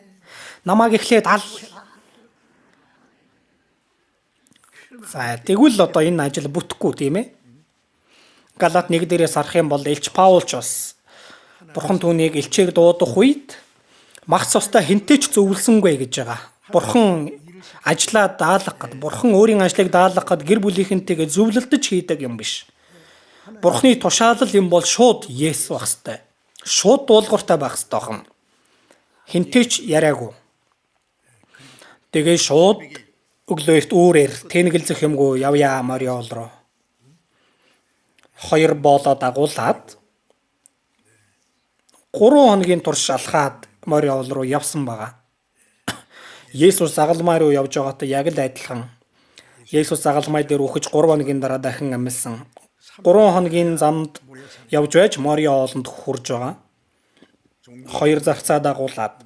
Намааг эхлээд ал. За тэгвэл одоо энэ ажил бүтэхгүй тийм ээ. Галаат 1 дээрээс харах юм бол Илч Паул ч бас Бурхан түүнийг элчээг дуудах үед мах цустай хинтэй ч зөвлөсөнгүй гэж байгаа. Бурхан ажлаа даалгах гэд, Бурхан өөрийн ажлыг даалгах гэд гэр бүлийнхэнтэйгээ зөвлөлдөж хийдэг юм биш. Бурханы тушаалал юм бол шууд Есүс байх ёстой. Шууд дуулууртай байх ёстой юм. Хинтэй ч яриаггүй. Тэгээ шууд өглөөт үүрээр тэнэгэлзэх юмгүй явъя Мориа уул руу. 2 боолоо дагуулад 3 хоногийн турш алхаад Мориа уул руу явсан байгаа. Есүс загалмай руу явж байгаатай яг л адилхан. Есүс загалмай дээр үхэж 3 хоногийн дараа дахин амьсан. 3 хоногийн замд явж байж Мориа ууланд хүрж байгаа. 2 зарцаа дагуулад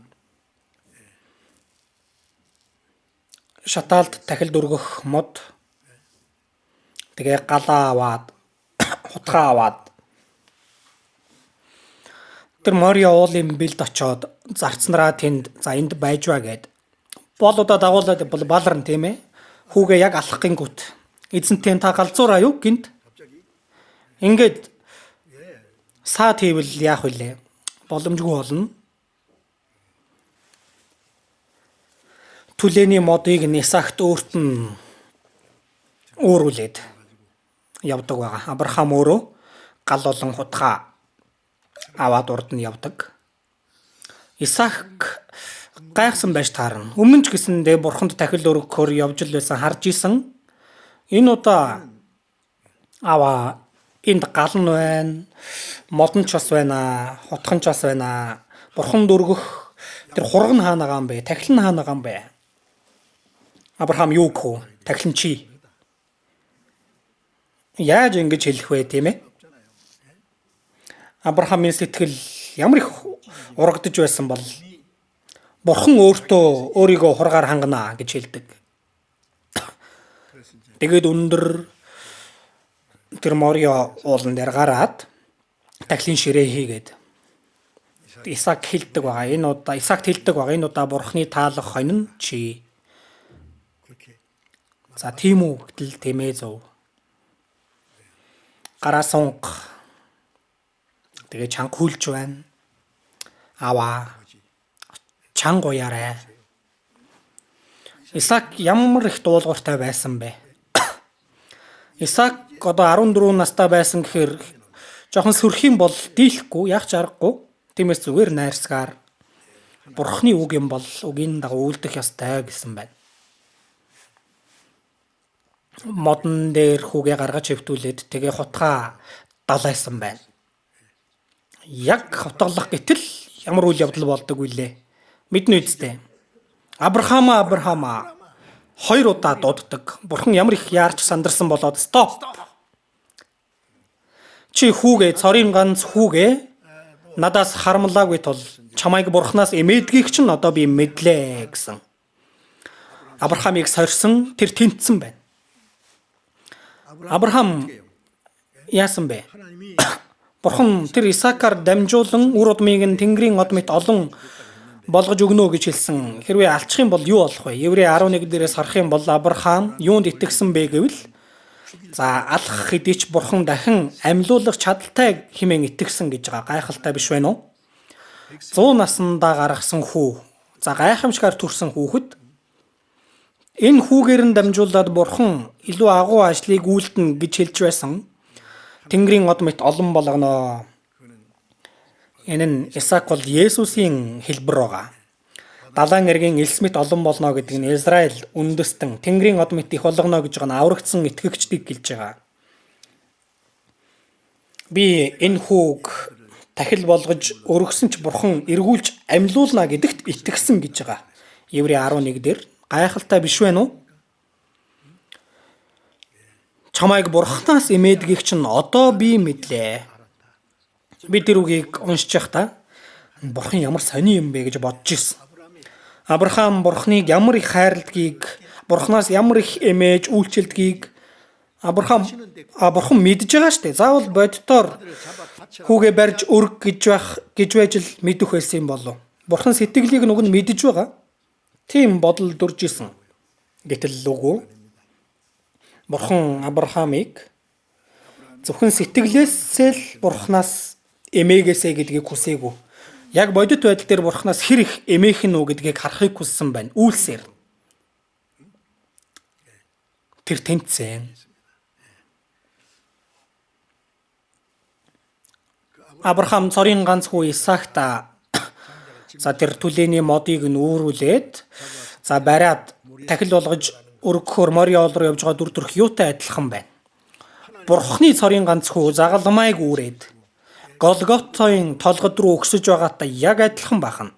шатаалд тахилд өргөх мод тэгээ галаа аваад хутгаа аваад тэр Мориа уулын бэлд очоод зарцнараа тэнд за энд байж ба гэд боолуудаа дагуулад баларна тийм ээ. Хүүгээ яг алах гингүүт эзэнтэй та галзуураа юу гинт. Ингээд саад хийвэл яах вүлээ? Боломжгүй болно. Түлээний модыг Исаакт өөрт нь өөрүүлээд явдаг байгаа. Авраам өөрөө гал болон хутгаа аваад урд нь явдаг. Исаак гайхсан байж таарна. Өмнө ч гэсэндээ Бурханд тахил өргөхөөр явж л байсан харж исэн. Энэ удаа аваа энд гал нь байна. Модон ч бас байна. Хутхан ч бас байна. Бурханд өргөх тэр хураг нь хаана байгаа юм бэ? Тахил нь хаана байгаа юм бэ? Авраам юу гэх вэ? Тахил нь чи. Яаж ингэж хэлэх вэ тийм ээ? Авраамын сэтгэл ямар их урагдж байсан бол Бурхан өөртөө өөрийгөө хургаар хангана гэж хэлдэг. Тэгээд өндөр тэр Морио уулан дээр гараад дахлын ширээ хийгээд Исаак хэлдэг байгаа. Исаакт хэлдэг байгаа. Энэ удаа Бурханы таалах хонь нь чи. За тийм үү гэтэл тэмээ зөв. Гараа сунг. Тэгээ чанга хүлж байна. Аваа. Чанга уяраа. Исаак ямар их дуулууртай байсан бэ? Исаак одоо 14 настай байсан гэхээр жоохон сөрх юм бол дийлэхгүй, яах ч аргагүй. Тиймээс зүгээр найрсгаар Бурханы үг юм бол үгийн дагуу үлдэх ёстой гэсэн байна. Модон дээр хүүгээ гаргаж хөвтүүлээд тэгээ хутгаа далайсан байна. Яг хутгалах гэтэл ямар үйл явдал болдог вүлээ. Мэднэ үсттэй. Авраама 2 удаа дууддаг. Бурхан ямар их яарч сандарсан болоод стоп. Чи хүүгээ цорын ганц хүүгээ надаас харамлаагүй тул чамайг Бурханаас эмээдгийг чинь одоо би мэдлээ гэсэн. Авраамыг сорьсон тэр тэнцсэн байна. Авраам яасан бэ? Бурхан тэр Исаакаар дамжуулан үр удмыг нь Тэнгэрийн од мэт олон болгож өгнө гэж хэлсэн. Хэрвээ алчих юм бол юу болох вэ? Еврей 11 дээрээс харах юм бол Авраам юунд итгэсэн бэ гэвэл за алах хэдий ч Бурхан дахин амьлуулах чадaltaй хэмээн итгэсэн гэж байгаа. Гайхалтай биш вэ нүү? 100 наснда гаргасан хүү. За гайхамшигар төрсэн хүүхэд энэ хүүгээр нь дамжуулаад Бурхан илүү агуу ажлыг үйлдэнэ гэж хэлж байсан. Тэнгэрийн од мэт олон болгоно. Энэ нь Исаак бол Есүсийн хэлбэр байгаа. Далайн эргийн элс мэт олон болно гэдэг нь Израиль үндэстэн Тэнгэрийн од мэт их болгоно гэж байгаа нь аврагдсан итгэгчдийг гэлж байгаа. Би энэ хүүг тахил болгож өргөсөн ч Бурхан эргүүлж амьлуулна гэдэгт итгэсэн гэж байгаа. Еврей 11 дээр гайхалтай биш вэ нүү? Чамайг Бурханаас эмээдгийг чинь одоо би мэдлээ. Би тэр үгийг уншиж байхдаа Бурхан ямар сони юм бэ гэж бодож ирсэн. Авраам Бурханыг ямар их хайрладгийг, Бурханаас ямар их эмээж үйлчилдгийг Бурхан мэдж байгаа штэ. Заавал боддоор хүүгээ барьж өрг гэж байж л мэдэх байсан юм болов. Бурхан сэтгэлийг нүг нь мэдж байгаа. Тийм бодол дүрж исэн. Гэтэл үгүй. Бурхан Авраамыг зөвхөн сэтгэлээсээ л Бурханаас эмээгээсэ гэдгийг хүсээгүй. Яг бодит байдал дээр Бурханаас хэр их эмээх нь үү гэдгийг харахыг хүссэн байна. Үйлсээр. Тэр тэнцсэн. Авраам цорын ганц хүү Исаакта за тэр түлээний модыг нь үүрүүлээд за бариад тахил болгож өргөхөөр Морио руу явж байгаа дүр төрх юутай адилхан байна. Бурхны цорын ганц хүү загалмайг үүрээд Голготын толгод руу өгсөж байгаатай яг адилхан бахна.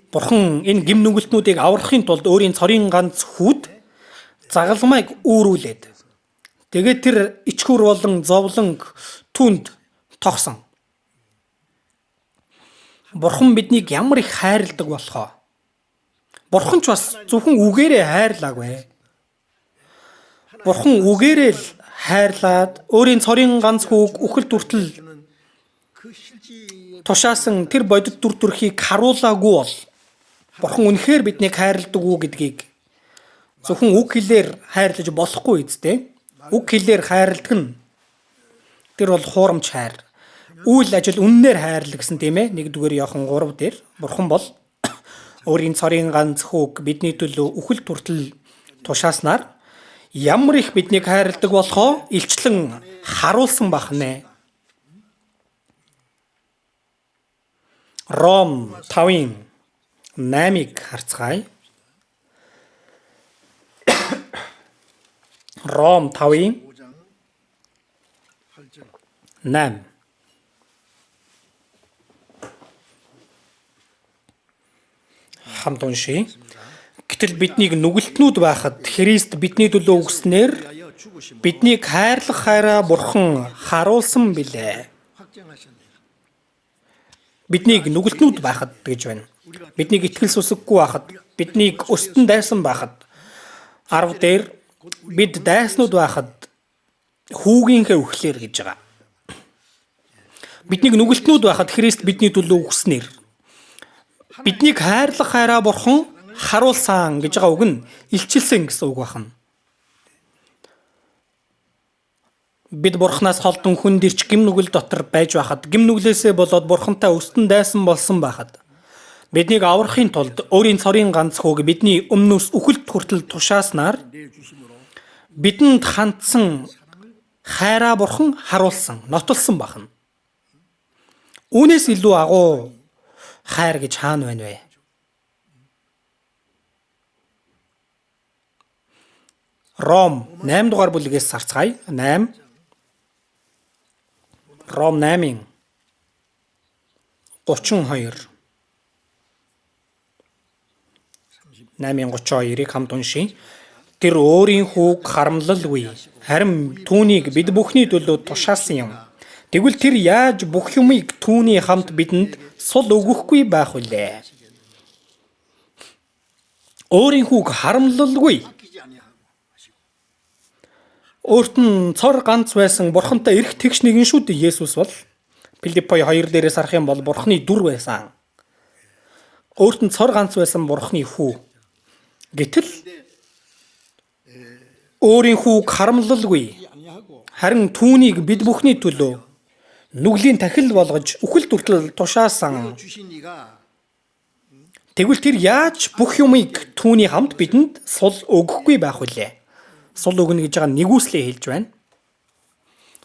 Бурхан энэ гим нүгэлтнүүдийг аврахын тулд өөрийн цорын ганц хүүд загалмайг үүрүүлээд тэгээд тэр ичхүр болон зовлонг түнд тогсон. Бурхан биднийг ямар их хайрладаг болохоо. Бурхан ч бас зөвхөн үгээрээ хайрлаагүй. Бурхан үгээрээ л хайрлаад өөрийн цорын ганц хүүг үхэл дүртэл тушаасан тэр бодит дүр төрхийг харуулаагүй бол Бурхан үнэхээр биднийг хайрладаг уу гэдгийг зөвхөн үг хэлээр хайрлаж болохгүй үстэй. Үг хэлээр хайрладаг нь тэр бол хуурамч хайр. Үйл ажил үннээр хайрлал гэсэн тийм ээ. 1-р Иохан 3 дээр Бурхан бол өөрийн цорын ганц хүүг бидний төлөө үхэл дүртэл тушааснаар ямар их биднийг хайрладаг болохоо илчлэн харуулсан бахнэ. Ром 5:8-ыг харцгаая. Ром 5:8. Хамт уншия. Гэтэл биднийг нүгэлтнүүд байхад Христ бидний төлөө өгснээр биднийг хайрлах хайраа Бурхан харуулсан билээ. Биднийг нүгэлтнүүд байхад гэж байна. Биднийг итгэл сүсэггүй байхад, биднийг өстөн дайсан байхад, 10 дээр бид дайснууд байхад хүүгийнхээ үхлээр гэж байгаа. Биднийг нүгэлтнүүд байхад Христ бидний төлөө үхснээр. Биднийг хайрлах хайраа бурхан харуулсан гэж байгаа үг нь илчилсэн гэсэн үг байна. Бид бурхнаас холдон хүнд ирч гим нүгэл дотор байж байхад, гим нүглээсээ болоод бурхантай өстөн дайсан болсон байхад, биднийг аврахын тулд өөрийн цорын ганц хүүг бидний өмнөөс үхэлд хүртэл тушааснаар бидэнд хандсан хайраа бурхан харуулсан, нотолсон байна. Үүнээс илүү агуу хайр гэж хаана байна вэ? Ром 8 дугаар бүлгээс харцгаая. 8 Ром 8-ын 32 8:32-ыг хамт уншийе. Тэр өөрийн хүүг харамлалгүй, харин түүнийг бид бүхний төлөө тушаасан юм. Тэгвэл тэр яаж бүх юмыг түүний хамт бидэнд сул өгөхгүй байх вүлээ? Өөрийн хүүг харамлалгүй. Өөрт нь цор ганц байсан бурхантай эрх тэгш нэгэн шүү дээ Есүс бол. Филиппой 2 дээрээс харах юм бол бурхны дүр байсан. Өөрт нь цор ганц байсан бурхны хүү. Гэтэл өөрийн хүүг харамлалгүй. Харин түүнийг бид бүхний төлөө нүглийн тахил болгож үхэлд хүртэл тушаасан. Тэгвэл тэр яаж бүх юмыг түүний хамт бидэнд сул өгөхгүй байх вүлээ? Сул өгнө гэж байгаа нэгүслээ хэлж байна.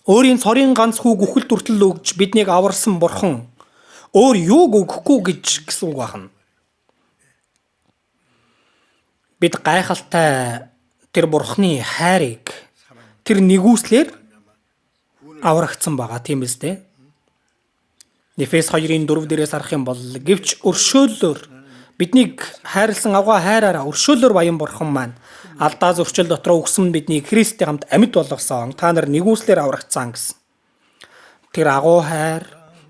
Өөрийн цорын ганц хүүг үхэлд хүртэл өгж биднийг аварсан бурхан өөр юуг өгөхгүй гэсэн үг байна. Бид гайхалтай тэр бурханы хайрыг тэр нэгүслэр аврагдсан байгаа тийм үстэй. Ефес 2-ын 4 дээрээс харах юм бол гэвч өршөөлөөр биднийг хайрлсан авгаа хайраараа өршөөлөөр баян бурхан маань алдаа зөрчил дотроо өгсөн биднийг Христтэй хамт амьд болгосон. Та нар нэгүслэр аврагдсан гэсэн. Тэр агуу хайр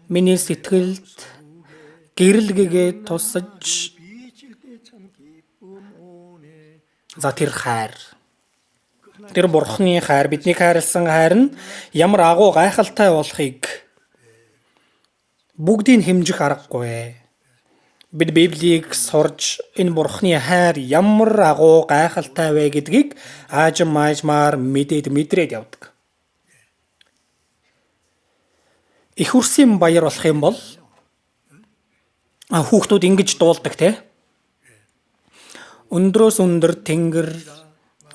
миний сэтгэлд гэрэлгэгээ тусаж тэр хайр. Тэр бурханы хайр, биднийг хайрлсан хайр нь ямар агуу гайхалтай болохыг бүгдийг хэмжих аргагүй. Бид Библийг сурж энэ бурханы хайр ямар агуу гайхалтай вэ гэдгийг аажмаар мэдрээд явдаг. Их үрсийн баяр болох юм бол хүүхдүүд ингэж дуулдаг те. Өндрөөс өндөр тэнгэр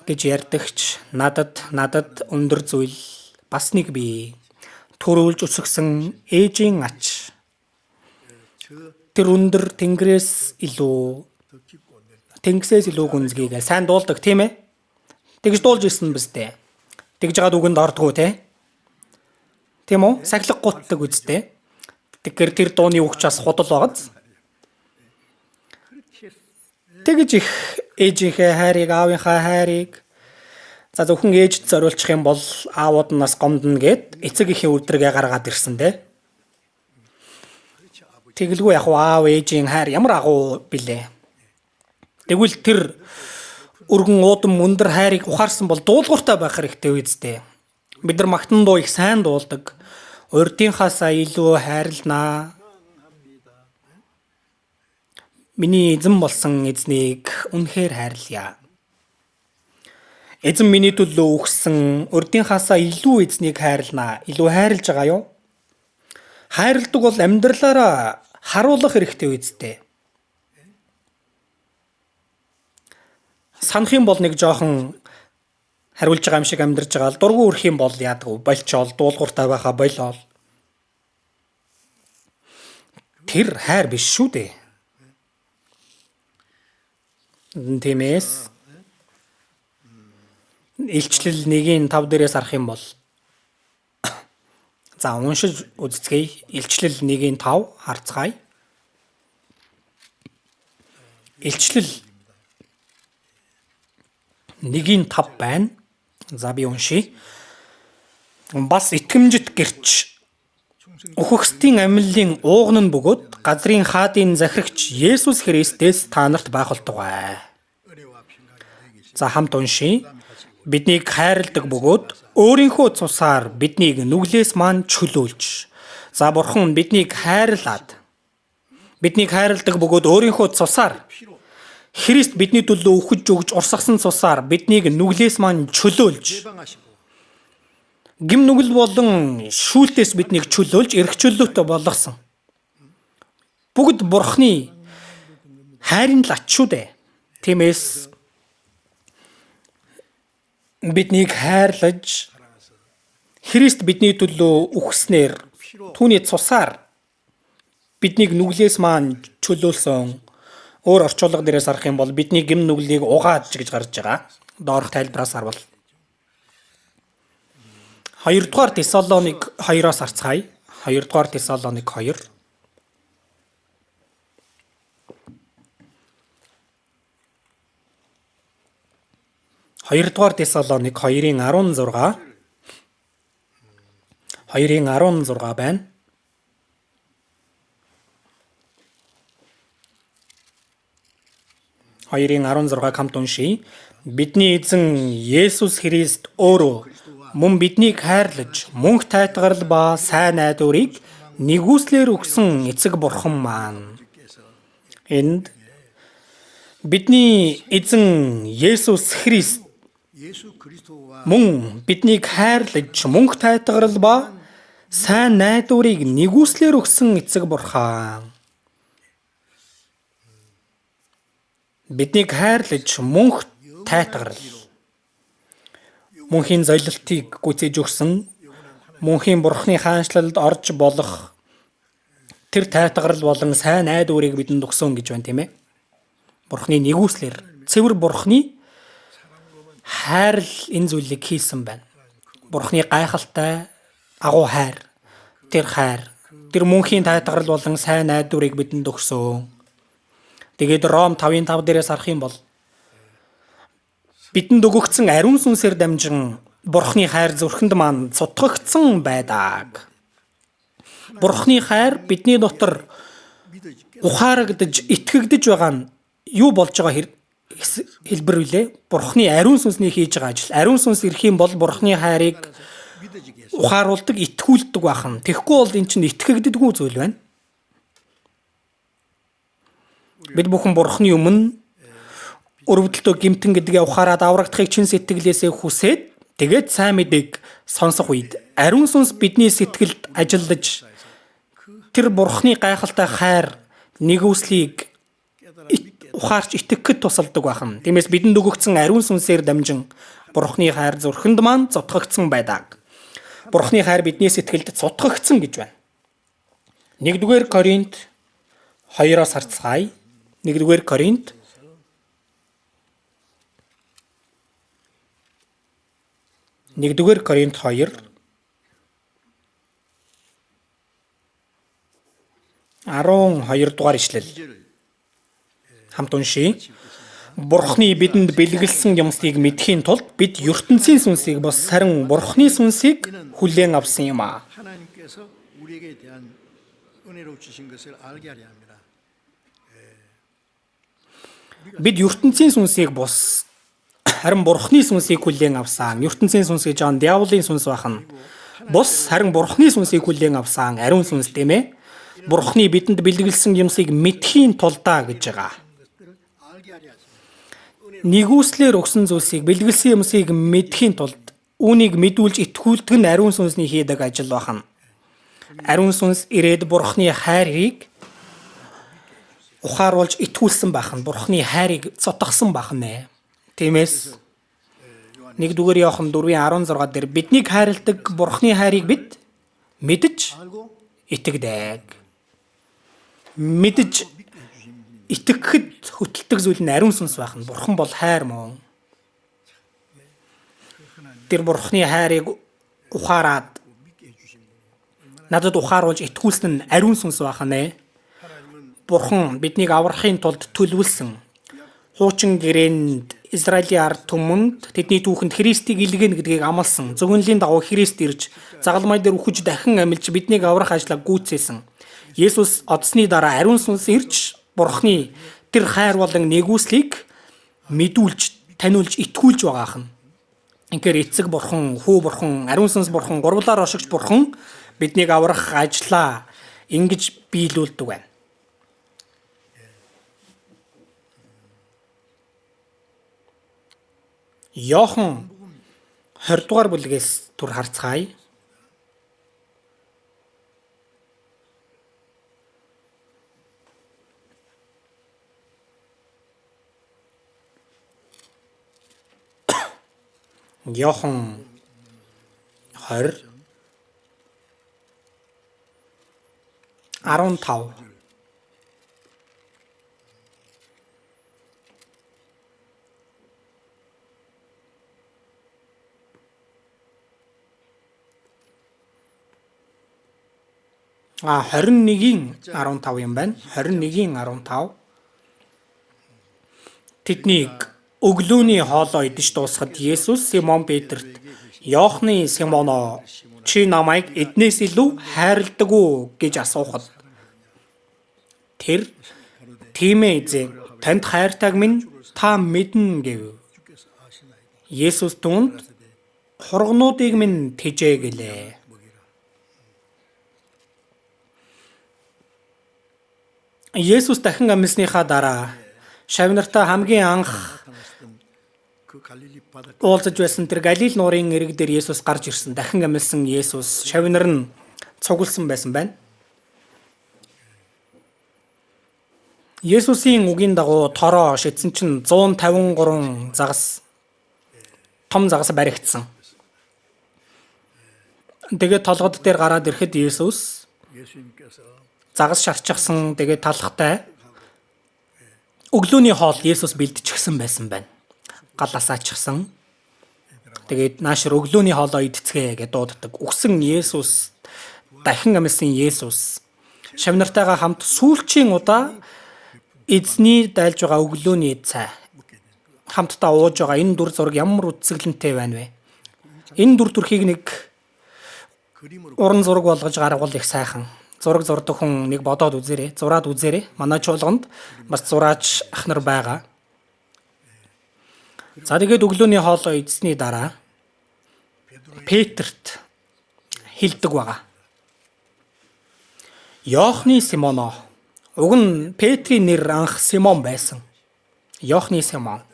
гэж ярьдагч надад өндөр зүйл бас нэг бий. Төрүүлж өсгсөн ээжийн ач. Тэр өндөр тэнгэрээс илүү тэнгисээс илүү гүнзгийгээ сайн дуулдаг тийм ээ. Тэгж дуулж ирсэн биз дээ. Тэгж жагаад үгэнд ордгоо те. Тийм үү? Сахилга гутдаг үстэй. Тэгэхээр тэр дууны үгчээс худал байгааз. Тэгж их ээжийнхээ хайрыг, аавынхаа хайрыг зөвхөн ээжд зориулчих юм бол аавууд нас гомдно гэд эцэг эхийн өдрөгээ гаргаад ирсэн те. Тэгэлгүй яг аав ээжийн хайр ямар агуу билээ. Тэгвэл тэр өргөн уудам өндөр хайрыг ухаарсан бол дуулууртай байх хэрэгтэй үсттэй. Бид нар магтан дуу их сайн дуулдаг. Урдынхаасаа илүү хайрлнаа. Миний эзэн болсон эзнийг үнэхээр хайрлая. Эзэн миний төлөө өгсөн урдынхаасаа илүү эзнийг хайрлнаа. Илүү хайрлж байгаа юу? Хайрладаг бол амьдралаараа харуулах хэрэгтэй үсттэй. Санах юм бол нэг жоохон хариулж байгаа юм шиг амьдарч байгаа л дургүй өрх юм бол яадаг болчоол дуулууртай байхаа болоо. Тэр хайр биш шүү дээ. Тиймээс Илчлэл 1-ийн 5 дээрээс харах юм бол за уншиж үзцгээе. Илчлэл 1-ийн 5 харцгаая. Илчлэл 1-ийн 5 байна. За би уншия. Бас итгэмжит гэрч Үхэгсдийн амьллын ууган нь бөгөөд газрын хаадын захирагч Есүс Христээс та нарт байгуултугай. За хамт уншийе. Биднийг хайрладаг бөгөөд өөрийнхөө цусаар биднийг нүглээс маань чөлөөлж. За Бурхан биднийг хайрлаад биднийг хайрладаг бөгөөд өөрийнхөө цусаар Христ бидний төлөө үхэж өгж урсгасан цусаар биднийг нүглээс маань чөлөөлж. Гим нүгэл болон шүүлтээс биднийг чөлөөлж эрх чөлөөтэй болгосон. Бүгд Бурханы хайрын л ач шүү дээ. Тиймээс биднийг хайрлаж Христ бидний төлөө үхснээр түүний цусаар биднийг нүглээс маань чөлөөлсөн. Өөр орчуулга дээрээс харах юм бол бидний гим нүглийг угааж гэж гарч байгаа. Доорх тайлбараас харвал 2 дугаар Тесалоник 2-оос харцгаая. 2 дугаар Тесалоник 2. Хоёрдугаар Тесалоник 2-ын 16. 2-ын 16 байна. Хоёрын 16 хамт уншийе. Бидний эзэн Есүс Христ өөрөө мөн биднийг хайрлаж, мөнх тайтгарал ба сайн найдварыг нэгүслэр өгсөн эцэг Бурхан маань. Энд бидний эзэн Есүс Христ мөн биднийг хайрлаж, мөнх тайтгарал ба сайн найдварыг нэгүслэр өгсөн эцэг Бурхан. Биднийг хайрлаж, мөнх тайтгарал мөнхийн золилтыг гүйцээж өгсөн, мөнхийн Бурханы хаанчлалд орж болох тэр тайтгарал болон сайн найдварыг бидэнд өгсөн гэж байна, тийм ээ. Бурханы нэгүслэр цэвэр Бурханы хайр энэ зүйлийг хийсэн байна. Бурханы гайхалтай агуу хайр, тэр мөнхийн тайтгарал болон сайн найдварыг бидэнд өгсөн. Тэгээд Ром 5:5 дээрээс харах юм бол бидэнд өгөгдсөн ариун сүнсээр дамжин Бурханы хайр зүрхэнд маань цутгагдсан байдаг. Бурханы хайр бидний дотор ухаарагдж, итгэгдэж байгаа нь юу болж байгаа хэлбэр үлээ? Бурханы ариун сүнсний хийж байгаа ажил. Ариун сүнс ирэх юм бол Бурханы хайрыг ухааруулдаг, итгүүлдэг бахан. Тэгэхгүй бол эн чинь итгэгддэггүй зүйл байна. Бид бүхэн Бурханы өмнө өрөвдөлтөө гэмтэн гэдгээ ухаарад аврагдахыг чин сэтгэлээсээ хүсээд тэгээд сайн мэдээг сонсох үед ариун сүнс бидний сэтгэлд ажиллаж тэр Бурханы гайхалтай хайр нэгүслийг ухаарч итгэхэд тусалдаг бахан. Тиймээс бидэнд өгөгдсөн ариун сүнсээр дамжин Бурханы хайр зүрхэнд маань цутгагдсан байдаг. Бурханы хайр бидний сэтгэлд цутгагдсан гэж байна. 1-р Коринт 2-оос харцгаая. 1-р Коринт 1-р Коринт 2 12 дугаар ишлэл. Хамт уншийе. Бурханы бидэнд бэлгэлсэн юмсыг мэдхийн тулд бид ертөнцийн сүнсийг бос харин Бурханы сүнсийг хүлээн авсан юм аа. Бид ертөнцийн сүнсийг бос харин Бурханы сүнсийг хүлээн авсан. ертөнцийн сүнс гэж байгаа нь диаволын сүнс байна. Бус харин Бурханы сүнсийг хүлээн авсан ариун сүнс тийм ээ. Бурханы бидэнд бэлгэлсэн юмсыг мэдхийн тулдаа гэж байгаа. Нэгүслэр өгсөн зүйлсийг бэлгэлсэн юмсыг мэдхийн тулд үүнийг мэдүүлж итгүүлдэг нь ариун сүнсний хийдэг ажил байна. Ариун сүнс ирээд Бурханы хайрыг ухааруулж итгүүлсэн байна. Бурханы хайрыг цутгасан байна. Тиймээс 1-р Иохан 4:16 дээр биднийг хайрладаг Бурханы хайрыг бид мэдж итгэдэг. Мэдж итгэхэд хөтэлдэг зүйл нь ариун сүнс байна. Бурхан бол хайр мөн. Тэр Бурханы хайрыг ухаарад надад ухааруулж итгүүлсэн нь ариун сүнс байна. Бурхан биднийг аврахын тулд төлөвлөсөн хуучин гэрээнд Израилийн ард түмэнд тэдний түүхэнд Христийг илгээнэ гэдгийг амласан. Зөвгөнлийн дагуу Христ ирж загалмай дээр үхэж дахин амилж биднийг аврах ажлаа гүйцээсэн. Есүс одсны дараа ариун сүнс ирж Бурхны тэр хайр болон нэгүслийг мэдүүлж, таниулж, итгүүлж байгаах нь. Инхээр эцэг Бурхан, Хүү Бурхан, ариун сүнс Бурхан, гурвлаар ошигч Бурхан биднийг аврах ажлаа ингэж биелүүлдэг байна. Иохан 20 дугаар бүлгээс түр харцгаая. Иохан 20 15 21-ийн 15 юм байна. 21-ийн 15. Тэднийг өглөөний хоолоо идэж дуусахад Есүс Симон Петрт "Иохны Симоно, чи намайг эднээс илүү хайрладаг уу?" гэж асуухад тэр "Тийм ээ эзэн, танд хайртайг минь та мэднэ" гэв. Есүс түүнд "Хургнуудыг минь тэжээ" гэлээ. Есүс дахин амьсныхаа дараа шавнартай хамгийн анх уулзаж байсан тэр Галил нуурын эрэг дээр Есүс гарч ирсэн. Дахин амьсан Есүс шавнар нь цугласан байсан байна. Есүсийн үгийн дагуу тороо шидсэн чинь 153 загас том загас баригдсан. Тэгээд толгод дээр гараад ирэхэд Есүс загас шарчихсан. Тэгээд талхтай өглөөний хоол Есүс бэлдчихсэн байсан байна. Галасаа чихсан. Тэгээд наашир өглөөний хоолоо идцгээ гэж дууддаг. Үгсэн Есүс, дахин амьсан Есүс шавнартайгаа хамт сүүлчийн удаа эзний дайлж байгаа өглөөний цай хамтдаа ууж байгаа энэ дүр зураг ямар үтсгэлэнтэй байна вэ? Энэ дүр төрхийг нэг уран зураг болгож гаргавал их сайхан. Зураг зурдаг хүн нэг бодоод үзээрэй, зураад үзээрэй. Манай чуулганд бас зураач ах нар байгаа. За тэгээд өглөөний хоолоо идсэний дараа Петрт хэлдэг байгаа. Иохны Симоно. Уг нь Петрийн нэр анх Симон байсан. Иохны Симон.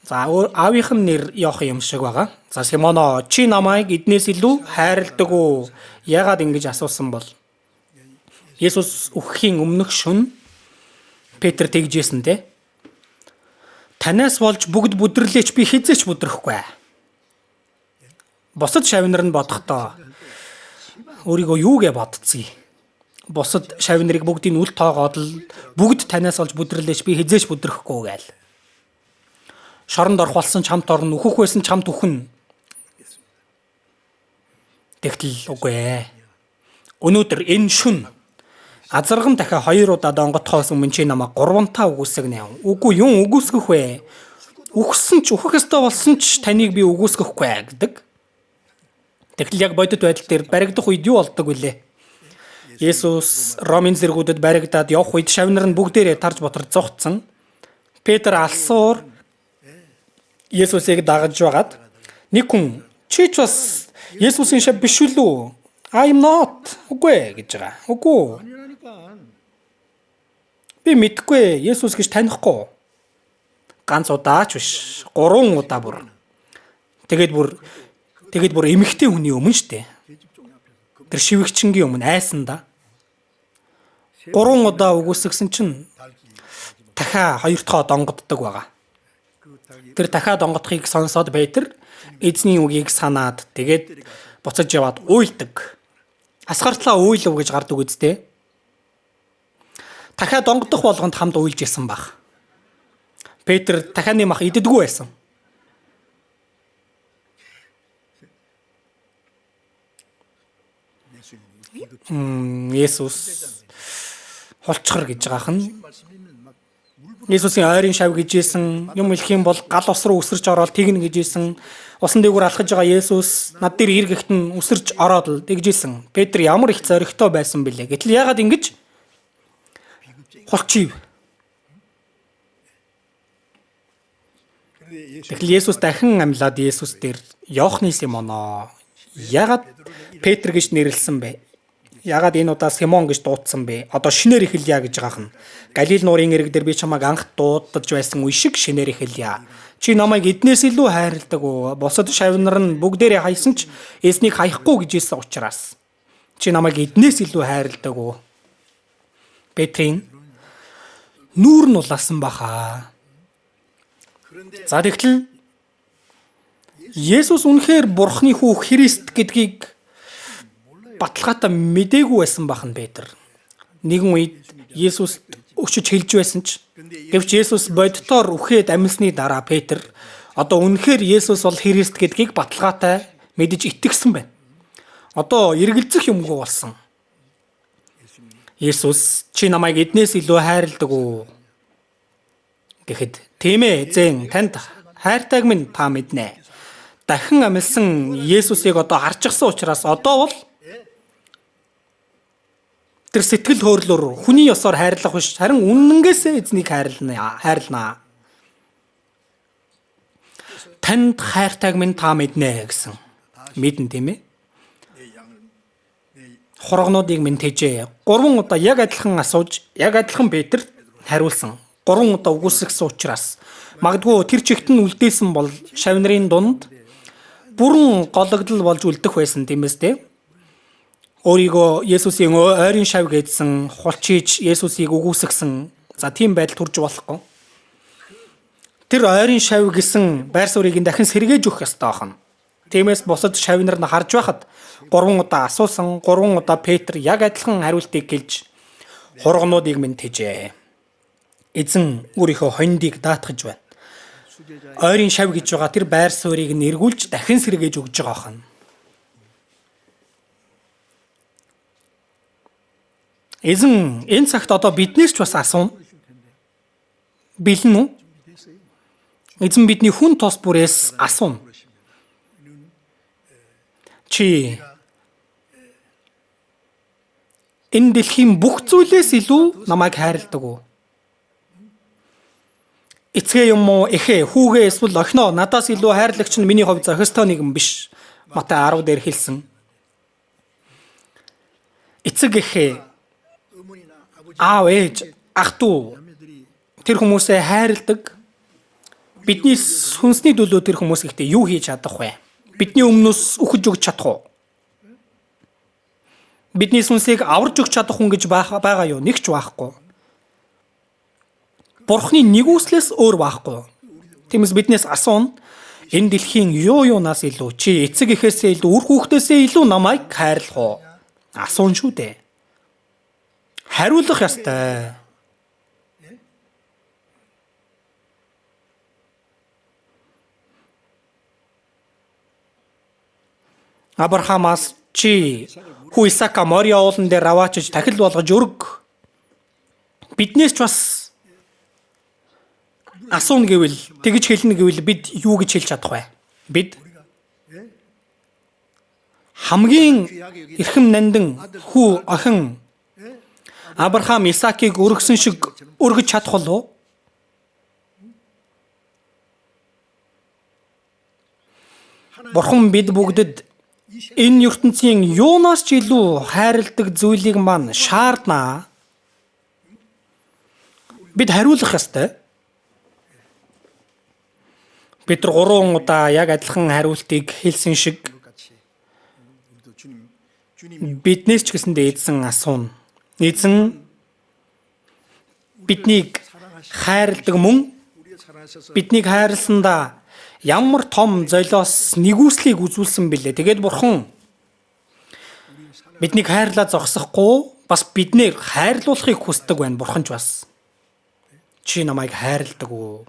За аавынх нь нэр Иохан юм шиг байгаа. За Симоно, чи намайг эднээс илүү хайрладаг уу? Яагаад ингэж асуусан бол Есүс үхэхийн өмнөх шөнө Петр тэгжсэн те. Танаас болж бүгд бүдэрлээч би хизээч бүдрэхгүй. Бусад шавнар нь бодохдоо өөрийгөө юугээ бодцгий. Бусад шавнарыг бүгдийг үл тоогоод л бүгд танаас болж бүдэрлээч би хизээч бүдрэхгүй гээл. Шоронд орох болсон чамд орно, үхэх байсан чамд үхэн. Тэгтэл үгүй ээ. Өнөөдөр энэ шөнө азарган дахиад 2 удаа донготхоос өмнө чи намайг 3 таа үгүйсгэнэ. Үгүй юу үгүйсгэх вэ? Үхсэн ч үхэх ёстой болсон ч таныг би үгүйсгэхгүй гэдэг. Тэгтэл яг бодит байдал дээр баригдах үед юу болдог вүлээ? Есүс Ромын зэргүүдэд баригдаад явах үед шавнар нь бүгдээрээ тарж ботор зогтсон. Петр алсуур Есүсийг дагаж байгаад нэг хүн чи ч бас Есүсийн шав биш үү? I'm not. Үгүй гэж байгаа. Үгүй. Би мэдгүй. Есүс гэж танихгүй. Ганц удаа ч биш. 3 удаа бүр. Тэгээд бүр эмэгтэй хүний өмнө штэ. Тэр шивгчингийн өмнө айсанда 3 удаа үгүйсгсэн чинь дахиад 2 дахь донгоддог байгаа. Тэр дахиад донгодохыг сонсоод Петр эзний үгийг санаад тэгээд буцаж яваад уйлдаг. Асгартлаа уйлав гэж гардаг үсттэй. Дахиад донгодох болгонд хамт уйлж исэн баг. Петр дахианы мах иддэггүй байсан. Есүс хулчгар гэж байгаах нь Есүсийн ойрын шав гэжсэн, юм хэлэх юм бол гал ус руу өсөрч ороод тэгнэ гэжсэн. Усан дээгүүр алхаж байгаа Есүс над дээр эргэхт нь өсөрч ороод л тэгжсэн. Петр ямар их зоригтой байсан бэлээ. Гэтэл яагаад ингэж хулчив? Тэгвэл Есүс дахин амьлаад Есүс дээр Иохны Симоноо яагаад Петр гэж нэрлсэн бэ? Яагаад энэ удаа Симон гэж дуудсан бэ? Одоо шинээр эхэлье гэж байгаа юм. Галил нуурын эрэг дээр би чамайг анх дуудаж байсан үе шиг шинээр эхэлье. Чи намайг эднээс илүү хайрладаг уу? Бусад шавнар нь бүгдээрээ хайсан ч эзнийг хаяхгүй гэж хэлсэн учраас чи намайг эднээс илүү хайрладаг уу? Петрийн нүүр нь улаасан баха. За тэгтэл Есүс үнэхээр Бурхны хүү Христ гэдгийг баталгаатай мдээгүй байсан бахан Петр. Нэгэн үед Есүст өчөж хэлж байсан ч гэвч Есүс боддоор үхээд амьсны дараа Петр одоо үнэхээр Есүс бол Христ гэдгийг баталгаатай мэдэж итгэсэн байна. Одоо эргэлзэх юмгүй болсон. Есүс чи намайг эднээс илүү хайрладаг уу? Гэхэд тийм ээ зэн танд хайртайг минь та мэднэ. Дахин амьсан Есүсийг одоо харчихсан учраас одоо бол тэр сэтгэл хөдлөлөөр хүний ёсоор хайрлах биш харин үнэнгээсээ эзнийг хайрлана. Танд хайртайг минь та мэднэ гэсэн. Мэдэн тийм ээ. Хорогнуудыг минь тэжээ. 3 удаа яг адилхан асууж, яг адилхан Петр хариулсан. 3 удаа үгүйсгсэн учраас магадгүй тэр чигт нь үлдээсэн бол шавнарын дунд бүрэн гологдол болж үлдэх байсан тиймээс те. Өөрийгөө Есүсийн ойрын шав гэдсэн, хулчиж Есүсийг үгүйсгсэн. За тийм байдал төрж болохгүй. Тэр ойрын шав гэсэн байр суурийг дахин сэргээж өгөх ёстой байна. Тиймээс бусад шавнар нь харж байхад 3 удаа асуусан, 3 удаа Петр яг адилхан хариултыг гэлж хургнуудыг минь тэжээ. Эзэн өөрийнхөө хондийг даатгаж байна. Ойрын шав гэж байгаа тэр байр суурийг нь эргүүлж дахин сэргээж өгж байгаа юм. Эзэн энэ цагт одоо биднээс ч бас асууна. Бэлэн үү? Эзэн бидний хүн тос бүрээс асууна. Чи энэ дэлхийн бүх зүйлээс илүү намайг хайрладаг уу? Эцгээ юм уу, эхээ, хүүгээ эсвэл охиноо надаас илүү хайрлагч нь миний хувьд зохистой нэгэн биш. Матай 10 дээр хэлсэн. Эцэг эхээ, аав ээж, ах トゥ тэр хүмүүсээ хайрладаг. Бидний сүнсний төлөө тэр хүмүүс ихтэй юу хийж чадах вэ? Бидний өмнөөс үхэж өгч чадах уу? Бидний сүнсийг аварж өгч чадах хүн гэж байгаа юу? Нэг ч байхгүй. Бурхны нэгүслээс өөр байхгүй. Тиймээс биднээс асууна. Энэ дэлхийн юунаас илүү чи эцэг эхээсээ илүү үр хүүхдээсээ илүү намайг хайрлах уу? Асуун шүү дээ. Хариулах ёстой. Авраамаас чи хүү Исаака Мориа уулан дээр аваачиж тахил болгож өрг. Биднээс ч бас асууна гэвэл тэгж хэлнэ гэвэл бид юу гэж хэлж чадах вэ? Бид хамгийн эрхэм нандин хүү охин Авраам Исаакийг өргөсөн шиг өргөж чадах болов? Бурхан бид бүгдэд энэ ертөнцийн юунаас ч илүү хайрладаг зүйлийг маань шаарднаа. Бид хариулах ёстой. Бид 3 удаа яг адилхан хариултыг хэлсэн шиг биднээс ч гэсэндээ эзэн асууна. Эзэн биднийг хайрладаг мөн биднийг хайрласандаа ямар том золиос нэгүслийг үзүүлсэн бэлээ. Тэгээд бурхан биднийг хайрлаа зогсохгүй бас биднийг хайрлуулахыг хүсдэг байна. Бурхан ч бас чи намайг хайрладаг уу?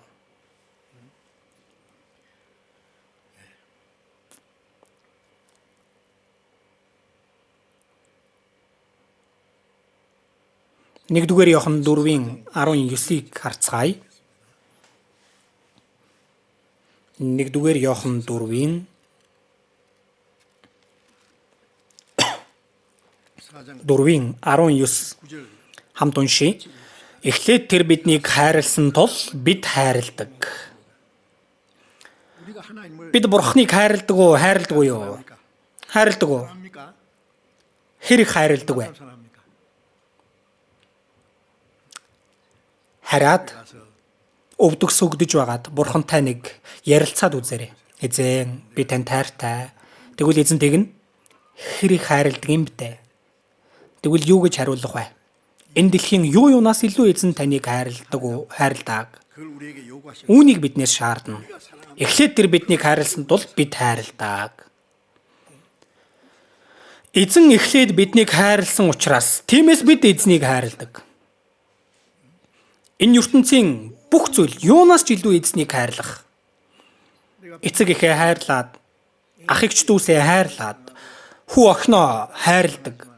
1-р Иохан 4:19-ийг харцгаая. 1-р Иохан 4:19 хамт уншия. Эхлээд тэр биднийг хайрлсан тул бид хайрладаг. Бид Бурхныг хайрладаг уу, хайрладаггүй юу? Хайрладаг уу? Хэрэг хайрладаг вэ? Хараад өвдөг сүгдэж байгаад Бурхантай нэг ярилцаад үзээрэй. Эзэн, би тань тайртай. Тэгвэл эзэн тэгнэ. Хэрэг хайрладаг юм бэ? Тэгвэл юу гэж хариулах вэ? Энэ дэлхийн юу юунаас илүү эзэн таныг хайрладаг уу, хайрладаг? Үүнийг биднээс шаардна. Эхлээд тэр биднийг хайрлсан тул бид хайрладаг. Эзэн эхлээд биднийг хайрлсан учраас тиймээс бид эзнийг хайрладаг. Энэ ертөнцийн бүх зүйл юунаас ч илүү эзнийг хайрлах. Эцэг эхээ хайрлаад, ах эгч дүүсээ хайрлаад, хүү охиноо хайрладаг.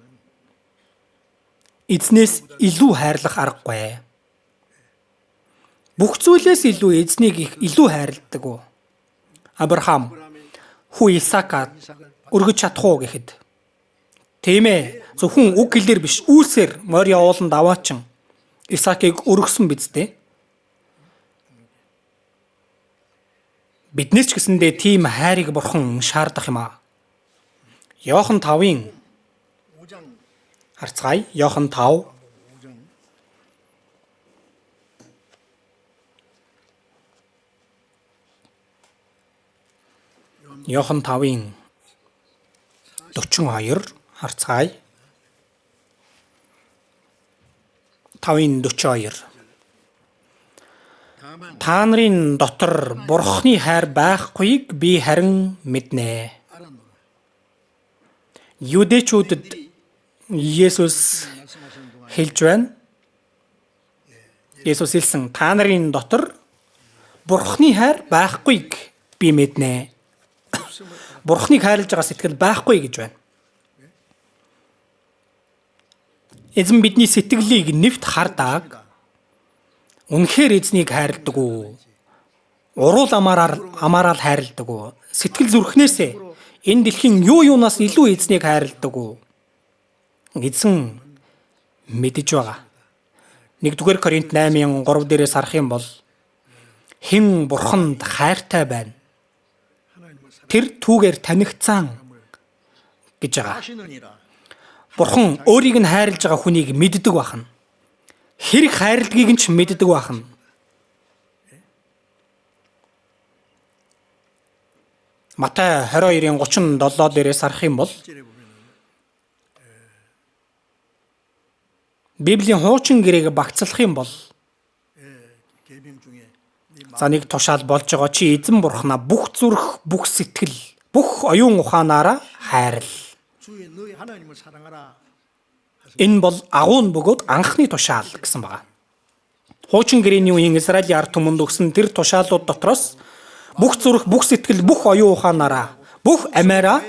Эзнээс илүү хайрлах аргагүй. Бүх зүйлээс илүү эзнийг илүү хайрладаг уу? Авраам хүү Исаакад өргөж чадах уу гэхэд тийм ээ, зөвхөн үг хэлээр биш, үүсээр Мориа ууланд аваачин Исаакийг өргөсөн биз дээ. Биднээс ч гэсэндээ тийм хайрыг Бурхан шаардах юм аа. Иохан 5-ын харцгаая. Иохан 5 Иохан 5-ын 42 харцгаая. 5-ын 42. Та нарын дотор Бурхны хайр байхгүйг би харин мэднэ. Юдэчүүдэд Есүс хэлж байна. Есүс хэлсэн та нарын дотор Бурхны хайр байхгүйг би мэднэ. Бурхныг хайрлаж байгаа сэтгэл байхгүй гэж байна. Эзэн бидний сэтгэлийг нэвт хардаг. Үнэхээр эзнийг хайрладаг уу? Уруул амаараар хайрладаг уу? Сэтгэл зүрхнээсээ энэ дэлхийн юу юунаас илүү эзнийг хайрладаг уу? Эзэн мэдэж байгаа. 1-р Коринт 8:3 дээрээс харах юм бол хэн Бурханд хайртай байна? Тэр түүгээр танигдсан гэж байгаа. Бурхан өөрийг нь хайрлаж байгаа хүнийг мэддэг байна. Хэрэг хайрладгийг нь ч мэддэг байна. Матай 22:37 дээрээс харах юм бол Библийн хуучин гэрээг багцлах юм бол за нэг тушаал болж байгаа чи эзэн Бурханаа бүх зүрх, бүх сэтгэл, бүх оюун ухаанаараа хайрл. Энэ бол агуун бөгөөд анхны тушаал гэсэн байна. Хуучин гэрээний үеийн Израилийн ард түмэнд өгсөн тэр тушаалууд дотроос бүх зүрх, бүх сэтгэл, бүх оюун ухаанаараа, бүх амиараа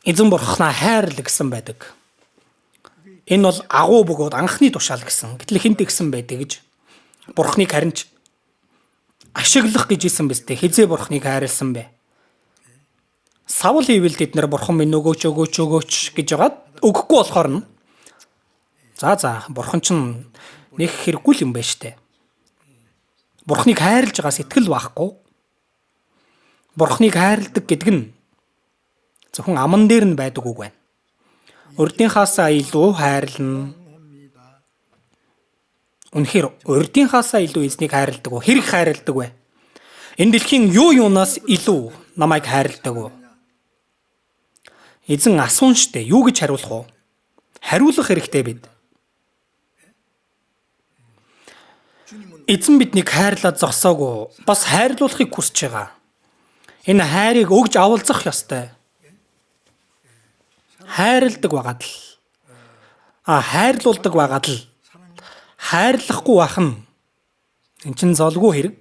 эзэн Бурханаа хайрл гэсэн байдаг. Энэ бол агуу бөгөөд анхны тушаал гэсэн. Гэтэл хинт гэсэн байдаг гэж Бурханыг харинч ашиглах гэж исэн биз дээ. Хизээ Бурханыг хайрлсан бэ? Савл хийвэл тэд нар Бурхан минь өгөөч гэж яагаад өгөхгүй болохоор нь. За Бурхан ч нэг хэрэггүй юм байна штэ. Бурханыг хайрлаж байгаа сэтгэл байхгүй. Бурханыг хайрладаг гэдэг нь зөвхөн аман дээр нь байдаг үг байна. Урдынхаасаа илүү хайрлна. Үнэхээр урдынхаасаа илүү эзнийг хайрладаг уу? Хэрэг хайрладаг вэ? Энэ дэлхийн юу юунаас илүү намайг хайрладаг уу? Эзэн асуун штэ. Юу гэж хариулах вэ? Хариулах хэрэгтэй бид. Эзэн биднийг хайрлаад зогсоогүй. Бас хайрлуулахыг хүсэж байгаа. Энэ хайрыг өгж авалцах ёстой. Хайрладаг байгаад л хайрлуулдаг байгаад л хайрлахгүй байх нь энэ чинь золгүй хэрэг.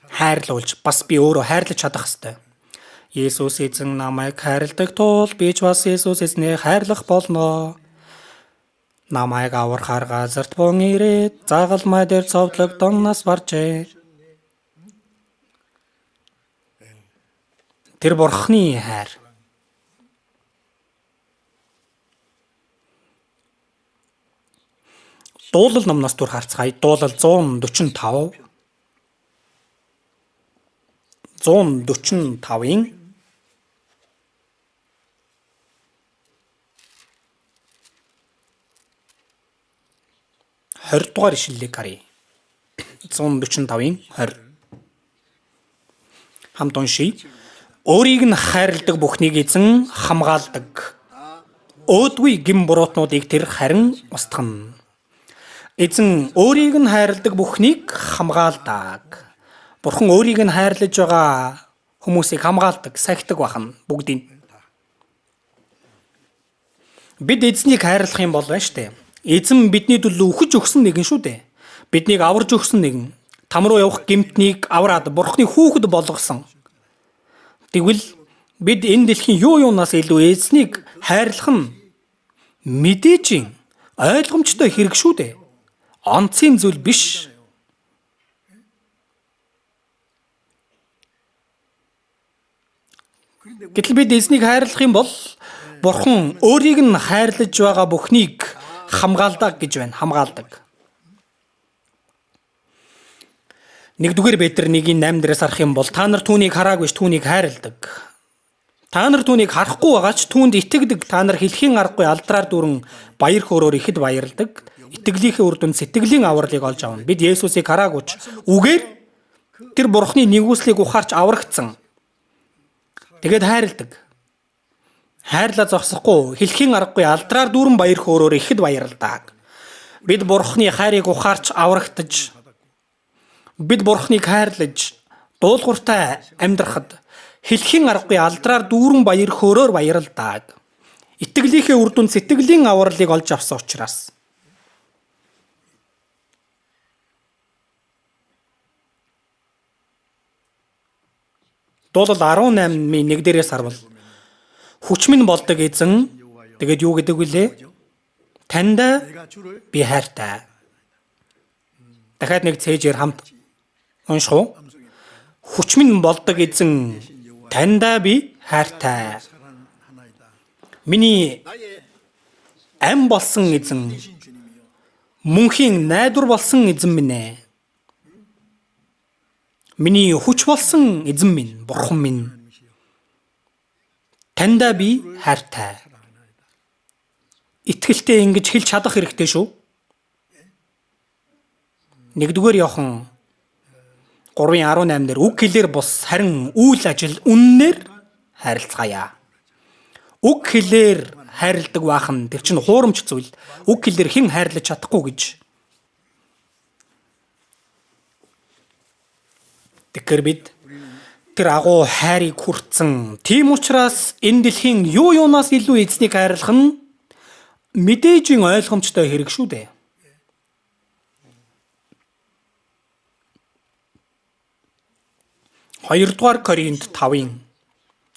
Хайрлуулж бас би өөрөө хайрлаж чадах ёстой. Есүс эзэн намайг хайрладаг тул би ч бас Есүс эзнээ хайрлах болно. Намайг аврахаар газарт бун ирээд загалмай дээр цовдлогдоноос баржээ. Тэр Бурхны хайр. Дуулал номноос дүр харцгаая. Дуулал 145. 145-ын 20 дугаар ишлэлийг харъя. 145-ын 20. Хамт уншийе. Өөрийг нь хайрладаг бүхнийг эзэн хамгаалдаг. Өөдгүй гин буруутнуудыг тэр харин устгана. Эзэн өөрийг нь хайрладаг бүхнийг хамгаалдаг. Бурхан өөрийг нь хайрлаж байгаа хүмүүсийг хамгаалдаг, сахидаг бахна бүгдийг. Бид эзнийг хайрлах юм бол байна штэ. Эзэн бидний төлөө үхэж өгсөн нэгэн шүү дээ. Биднийг аварж өгсөн нэгэн. Там руу явах гэмтнийг авраад Бурханы хүүхэд болгосон. Тэгвэл бид энэ дэлхийн юу юунаас илүү эзнийг хайрлах нь мэдээжийн ойлгомжтой хэрэг шүү дээ. Онцгийн зүйл биш. Гэтэл бид эзнийг хайрлах юм бол Бурхан өөрийг нь хайрлаж байгаа бүхнийг хамгаалдаг гэж байна. Хамгаалдаг. 1-р Петр 1:8 дээрээс харах юм бол та нар түүнийг хараагүй ш түүнийг хайрладаг. Та нар түүнийг харахгүй байгаа ч түүнд итгэдэг. Та нар хэлхийн аргагүй алдраар дүүрэн баяр хөөрөөр ихэд баярладаг. Итгэлийнхээ үр дүнд сэтгэлийн авралыг олж авна. Бид Есүсийг хараагүй ч үгээр тэр Бурханы нэгүслийг ухаарч аврагдсан. Тэгээд хайрладаг. Хайрлаа зогсохгүй хэлхийн аргагүй алдраар дүүрэн баяр хөөрөөр ихэд баярладаг. Бид Бурханы хайрыг ухаарч аврагдаж бид Бурханыг хайрлаж дуулууртай амьдрахад хэлхийн аргагүй алдраар дүүрэн баяр хөөрөөр баярлдаг. Итгэлийнхээ үр дүнд сэтгэлийн авралыг олж авсан учраас. Дуулал 18:1 дээрээс харвал хүч минь болдог эзэн тэгээд юу гэдэг вүлээ? Таньда би хайртай. Дахиад нэг цээжээр хамт унших уу? Хүч минь болдог эзэн таньда би хайртай. Миний ам болсон эзэн мөнхийн найдвар болсон эзэн минь ээ. Миний хүч болсон эзэн минь, Бурхан минь. Таньда би хайртай. Итгэлтэй ингэж хэлж чадах хэрэгтэй шүү. 1-р Иохан 3:18 дээр үг хэлээр бус харин үйл ажил үннээр харилцгаая. Үг хэлээр хайрладаг бахан тэр чинь хуурамч зүйл. Үг хэлээр хэн хайрлаж чадахгүй гэж. Тэгэхээр бид тэр агуу хайрыг хүртсэн. Тийм учраас энэ дэлхийн юу юунаас илүү эзнийг хайрлах нь мэдээжийн ойлгомжтой хэрэг шүү дээ. Хоёрдугаар Коринт 5-ын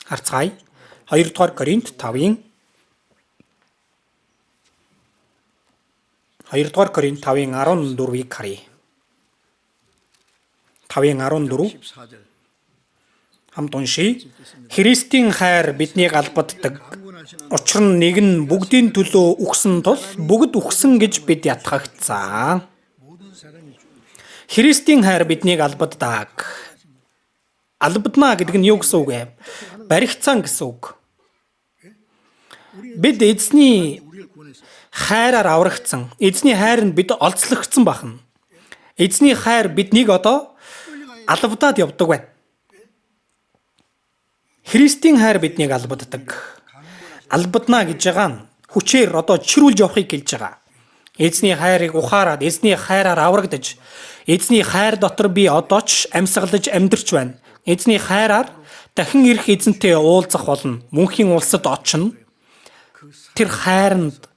харцгаая. 2-р Коринт 5-ын 2-р Коринт 5-ын 14-ийг харъя. 5-14 хамт уншийе. Христийн хайр биднийг албаддаг. Учир нь нэг нь бүгдийн төлөө үхсэн тул бүгд үхсэн гэж бид ятгагдсан. Христийн хайр биднийг албаддаг. Албадна гэдэг нь юу гэсэн үг вэ? Баригдсан гэсэн үг. Бид эзний хайраар аврагдсан. Эзний хайр нь бид олзлогдсон бахна. Эзний хайр биднийг одоо албадаад явдаг байна. Христийн хайр биднийг албаддаг. Албадна гэж байгаа нь хүчээр одоо чирүүлж явахыг хэлж байгаа. Эзний хайрыг ухаарад, эзний хайраар аврагдаж, эзний хайр дотор би одоо ч амьсгалж амьдарч байна. Эзний хайраар дахин ирэх эзэнтэй уулзах болно. Мөнхийн улсад очно. Тэр хайранд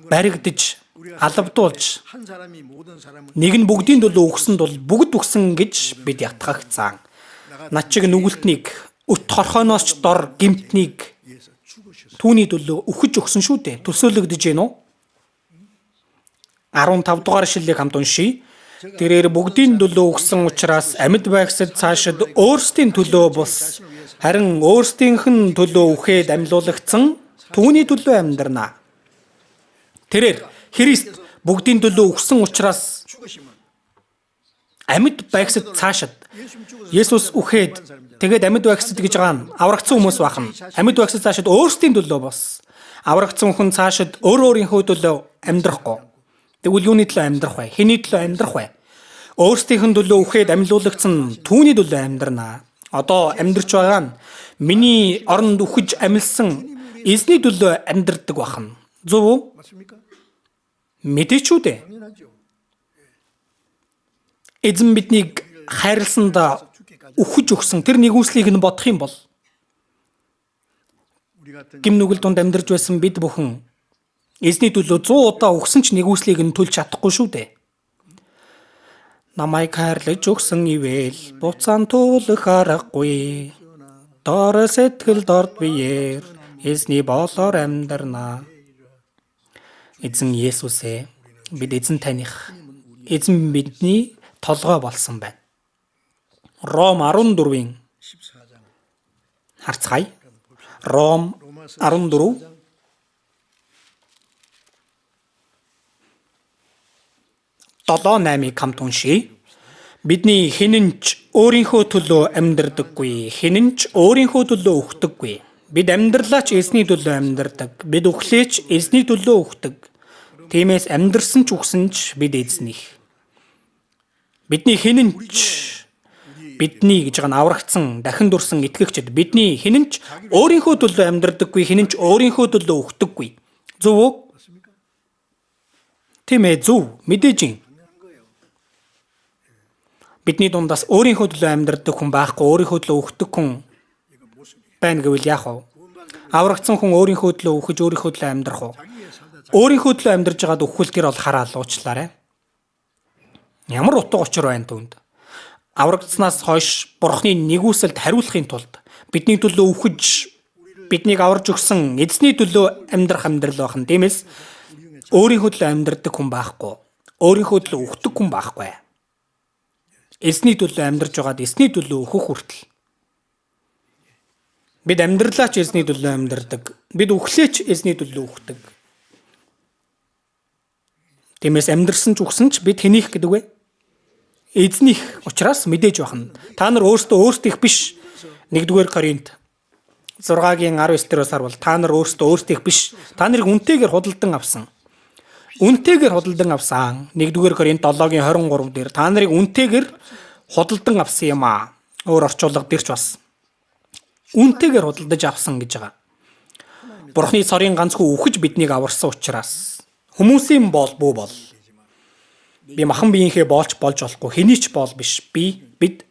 баригдаж, албадуулж, нэг нь бүгдийн төлөө үхсэн тул бүгд үхсэн гэж бид ятгагдсан. Над чиг нүгэлтнийг, өт хорхооноос ч дор гэмтнийг түүний төлөө үхэж өгсөн шүү дээ. Төсөөлөгдөж гэнэ үү? 15 дугаар ишлэлийг хамт уншийе. Тэрээр бүгдийн төлөө өгсөн учраас амьд байгсад цаашид өөрсдийн төлөө бус харин өөрсдийнх нь төлөө үхээд амьлуулагдсан түүний төлөө амьдрнаа. Тэрээр Христ бүгдийн төлөө өгсөн учраас амьд байгсад цаашид Есүс үхээд тэгээд амьд байгсад гэж байгаа нь аврагдсан хүмүүс бахна. Амьд байгсад цаашид өөрсдийн төлөө бус. Аврагдсан хүн цаашид өөрийнхөө төлөө амьдрахгүй. Тэгвэл юуны төлөө амьдрах вэ? Хэний төлөө амьдрах вэ? Өөрсдийнх нь төлөө үхээд амьлуулагдсан түүний төлөө амьдрнаа. Одоо амьдарч байгаа нь миний оронд үхэж амьлсан эзний төлөө амьдардаг бахна. Зөв үү? Мэдээч үү дээ. Эзэн биднийг хайрласандаа үхэж өгсөн тэр нэгүслийг нь бодох юм бол гим нүгэл донд амьдарч байсан бид бүхэн эзний төлөө 100 удаа үхсэн ч нэгүслийг нь төлж чадахгүй шүү дээ. Намайг хайрлаж өгсөн ивэл буцаан туулах аргагүй. Дор сэтгэл дорд биеэр эзний болоор амьдрнаа. Эзэн Есүсээ бид эзэн таних. Эзэн бидний толгой болсон байна. Ром 14-ийн харцгаая. Ром 14 7-8-ыг хамт уншийе. Бидний хинэнч өөрийнхөө төлөө амьдардаггүй, хинэнч өөрийнхөө төлөө үхдэггүй. Бид амьдралаач эзний төлөө амьдардаг. Бид үхлээч эзний төлөө үхдэг. Тиймээс амьдарсан ч үхсэн ч бид эзнийх. Бидний хинэнч бидний гэж байгаа нь аврагдсан, дахин дурсан итгэгчд бидний хинэнч өөрийнхөө төлөө амьдардаггүй, хинэнч өөрийнхөө төлөө үхдэггүй. Зөв үү? Тийм ээ, зөв. Мэдээж юм. Бидний дундаас өөрийнхөө төлөө амьдардаг хүн байхгүй, өөрийнхөө төлөө үхдэг хүн байна гэвэл яах вэ? Аврагдсан хүн өөрийнхөө төлөө үхэж өөрийнхөө төлөө амьдрах уу? Өөрийнхөө төлөө амьдарч байгаад үхвэл тэр бол хараал уучлаарай. Ямар утга учир байна түүнд? Аврагдсанаас хойш Бурхны нэгүсэлд хариулахын тулд бидний төлөө үхэж биднийг аварж өгсөн эзний төлөө амьдрах амьдрал байх нь. Тиймээс өөрийнхөө төлөө амьдардаг хүн байхгүй. Өөрийнхөө төлөө үхдэг хүн байхгүй. Эзний төлөө амьдарч байгаад эзний төлөө өөхөх хүртэл. Бид амьдралаач эзний төлөө амьдардаг. Бид үхлээч эзний төлөө үхдэг. Тиймээс амьдрсан ч үхсэн ч бид хэнийх гэдэг вэ? Эзнийх учраас мэдээж байна. Та нар өөрсдөө өөрсдийнх биш. 1-р Коринт 6-гийн 19-өөс харвал та нар өөрсдөө өөрсдийнх биш. Та нарыг үнтэйгээр худалдан авсан. Үнтэйгээр худалдан авсан. 1-р Коринт 7-гийн 23 дээр та нарыг үнтэйгээр худалдан авсан юм аа. Өөр орчуулга дэрч бас. Үнтэйгээр худалдаж авсан гэж байгаа. Бурхны цорын ганцхүү үхэж биднийг аварсан учраас хүмүүсийн бол бүү бол. Би махан биеийнхээ боолч болж болохгүй. Хэний ч боол биш. Бид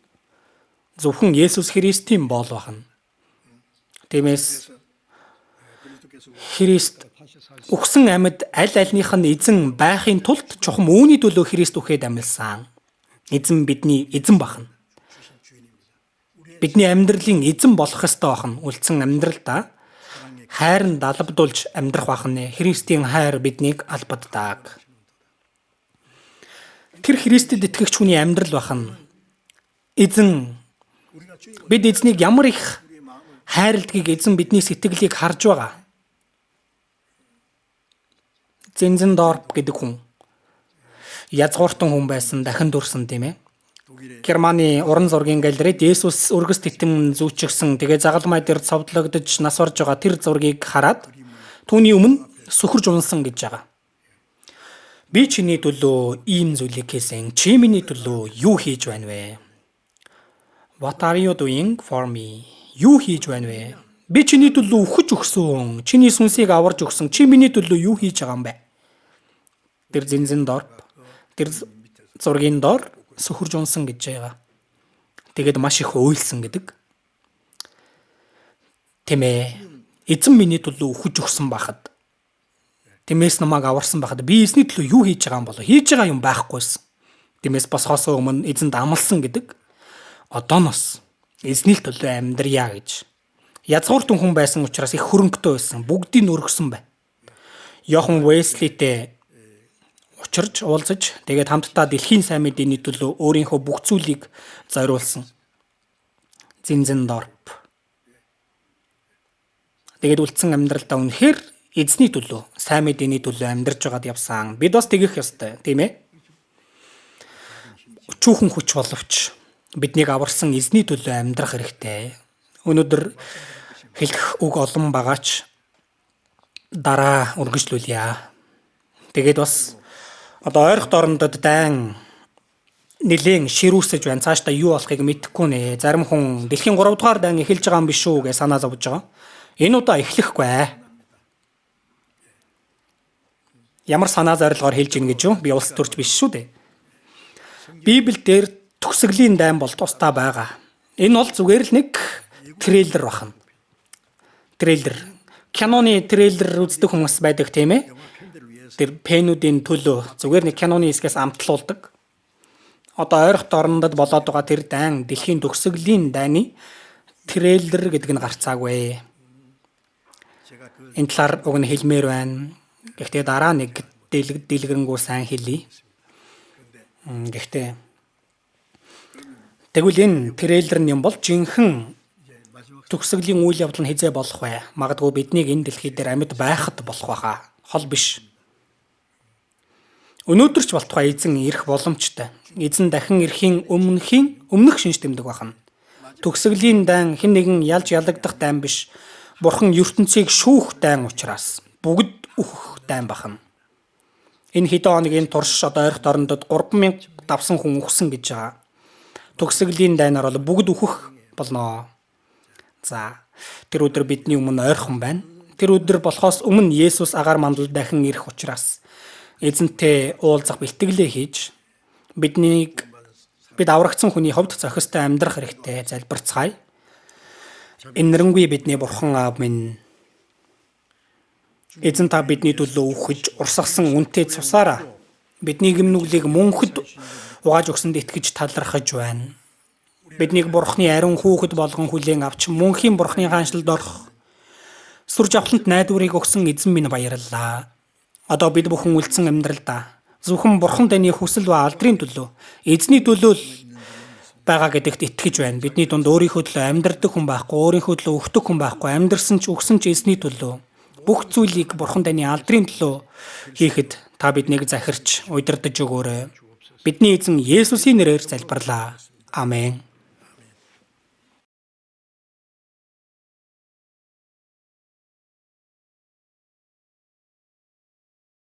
зөвхөн Есүс Христийн боол байна. Тиймээс Христ үхсэн амьд аль альнийх нь эзэн байхын тулд чухам үүний төлөө Христ үхээд амьлсан. Эзэн бидний эзэн бахна. Бидний амьдралын эзэн болох ёстой бахна. Үлдсэн амьдралдаа хайр нь далбдуулж амьдрах бахна. Христийн хайр биднийг албаддаг. Тэр Христэд итгэгч хүний амьдрал бахна. Эзэн бид эзнийг ямар их хайрладгийг эзэн бидний сэтгэлийг харж байгаа. Зинзендорп гэдэг хүн язгууртан хүн байсан, дахин дурсан тийм ээ. Германы уран зургийн галерейд Есүс өргөс титэм зүүчгсэн тэгээ загалмай дээр цовдлогдож нас орж байгаа тэр зургийг хараад түүний өмнө сөхөрж унсан гэж байгаа. Би чиний төлөө ийм зүйлийг хийсэн. Чи миний төлөө юу хийж байна вэ? What are you doing for me? Юу хийж байна вэ? Би чиний төлөө үхэж өгсөн. Чиний сүнсийг аварж өгсөн. Чи миний төлөө юу хийж байгаа юм бэ? Тэр Зинзендорп тэр зургийн дор сөхөрж унсан гэж байгаа. Тэгээд маш их өйлсөн гэдэг. Тийм ээ. Эзэн миний төлөө үхэж өгсөн байхад. Тиймээс намайг аварсан байхад би эзний төлөө юу хийж байгаа юм болоо? Хийж байгаа юм байхгүйсэн. Тиймээс босхоос өмнө эзэнд амласан гэдэг. Одооноос эзний төлөө амьдрья гэж. Язгууртан хүн байсан учраас их хөрөнгөтэй байсан. Бүгдийг өргөсөн байна. Йохан Веслитэй учирч уулзаж тэгээд хамтдаа дэлхийн сайн мэдээний төлөө өөрийнхөө бүх зүйлийг зориулсан. Зинзендорп. Тэгээд үлдсэн амьдралдаа үнэхээр эзний төлөө, сайн мэдээний төлөө амьдарч байгаад явсан. Бид бас тэгэх ёстой, тийм ээ? Өчүүхэн хүч боловч биднийг аварсан эзний төлөө амьдрах хэрэгтэй. Өнөөдөр хэлэх үг олон байгаач дараа үргэлжлүүлье. Тэгээд бас одоо ойрох дорнодод дайн нэлээд ширүүсэж байна. Цаашдаа юу болохыг мэдэхгүй нэ. Зарим хүн дэлхийн 3 дугаар дайн эхэлж байгаа юм биш үү гэж санаа зовж байгаа. Энэ удаа эхлэхгүй. Ямар санаа зорилгоор хэлж ийн гэж юу? Би улс төрч биш шүү дээ. Библиэл дээр төгсгөлийн дайн бол тусдаа байгаа. Энэ бол зүгээр л нэг трейлер бахна. Трейлер. Киноны трейлер үздэг хүмүүс байдаг тийм ээ. Тэр пенүүдийн төлөө зүгээр нэг киноны хэсгээс амтлуулдаг. Одоо ойрох дорнодод болоод байгаа тэр дайн дэлхийн төгсгөлийн дайны трейлер гэдэг нь гарцаагүй. Энэ талаар уг нь хэлмээр байна. Гэхдээ дараа нэг дэлгэрэнгүй сайн хэлье. Гэхдээ тэгвэл энэ трейлер нь юм бол жинхэнэ төгсгөлийн үйл явдал нь хизээ болох вэ? Магадгүй биднийг энэ дэлхий дээр амьд байхад болох байхаа. Хол биш. Өнөөдөр ч болтугай эзэн ирэх боломжтой. Эзэн дахин ирэхийн өмнөх шинж тэмдэг байна. Төгсгөлийн дайн хэн нэгэн ялж ялагдах дайн биш. Бурхан ертөнцийг шүүх дайн учраас бүгд үхэх дайн байна. Энэ хэдэн хоногийн турш одоо ойрох дорнодод 3000 давсан хүн үхсэн гэж байгаа. Төгсгөлийн дайнаар бол бүгд үхэх болно. За, тэр өдөр бидний өмнө ойрхон байна. Тэр өдөр болохоос өмнө Есүс агаар мандал дахин ирэх учраас эзэнтэй уулзах бэлтгэлээ хийж бид аврагдсан хүний хувьд зохистой амьдрах хэрэгтэй залбирцгаая. Инэрэнгүй бидний бурхан аав минь эзэн та бидний төлөө үхэж урсгасан үнэтэй цусаараа бидний гимнүглийг мөнхөд угааж өгсөнд итгэж талархаж байна. Биднийг бурхны ариун хүүхэд болгон хүлээн авч мөнхийн бурхны хаанчлалд орох сүр жавхлант найдварыг өгсөн эзэн минь баярлалаа. Одоо бид бүхэн үлдсэн амьдралдаа зөвхөн бурхан таны хүсэл ба алдрын төлөө эзний төлөө л байгаа гэдэгт итгэж байна. Бидний дунд өөрийнхөө төлөө амьдардаг хүн байхгүй, өөрийнхөө төлөө өгдөг хүн байхгүй, амьдарсан ч өгсөн ч эзний төлөө бүх зүйлийг бурхан таны алдрын төлөө хийхэд та биднийг захирч удирдах өгөөрэй. Бидний эзэн Есүсийн нэрээр залбирлаа. Амен.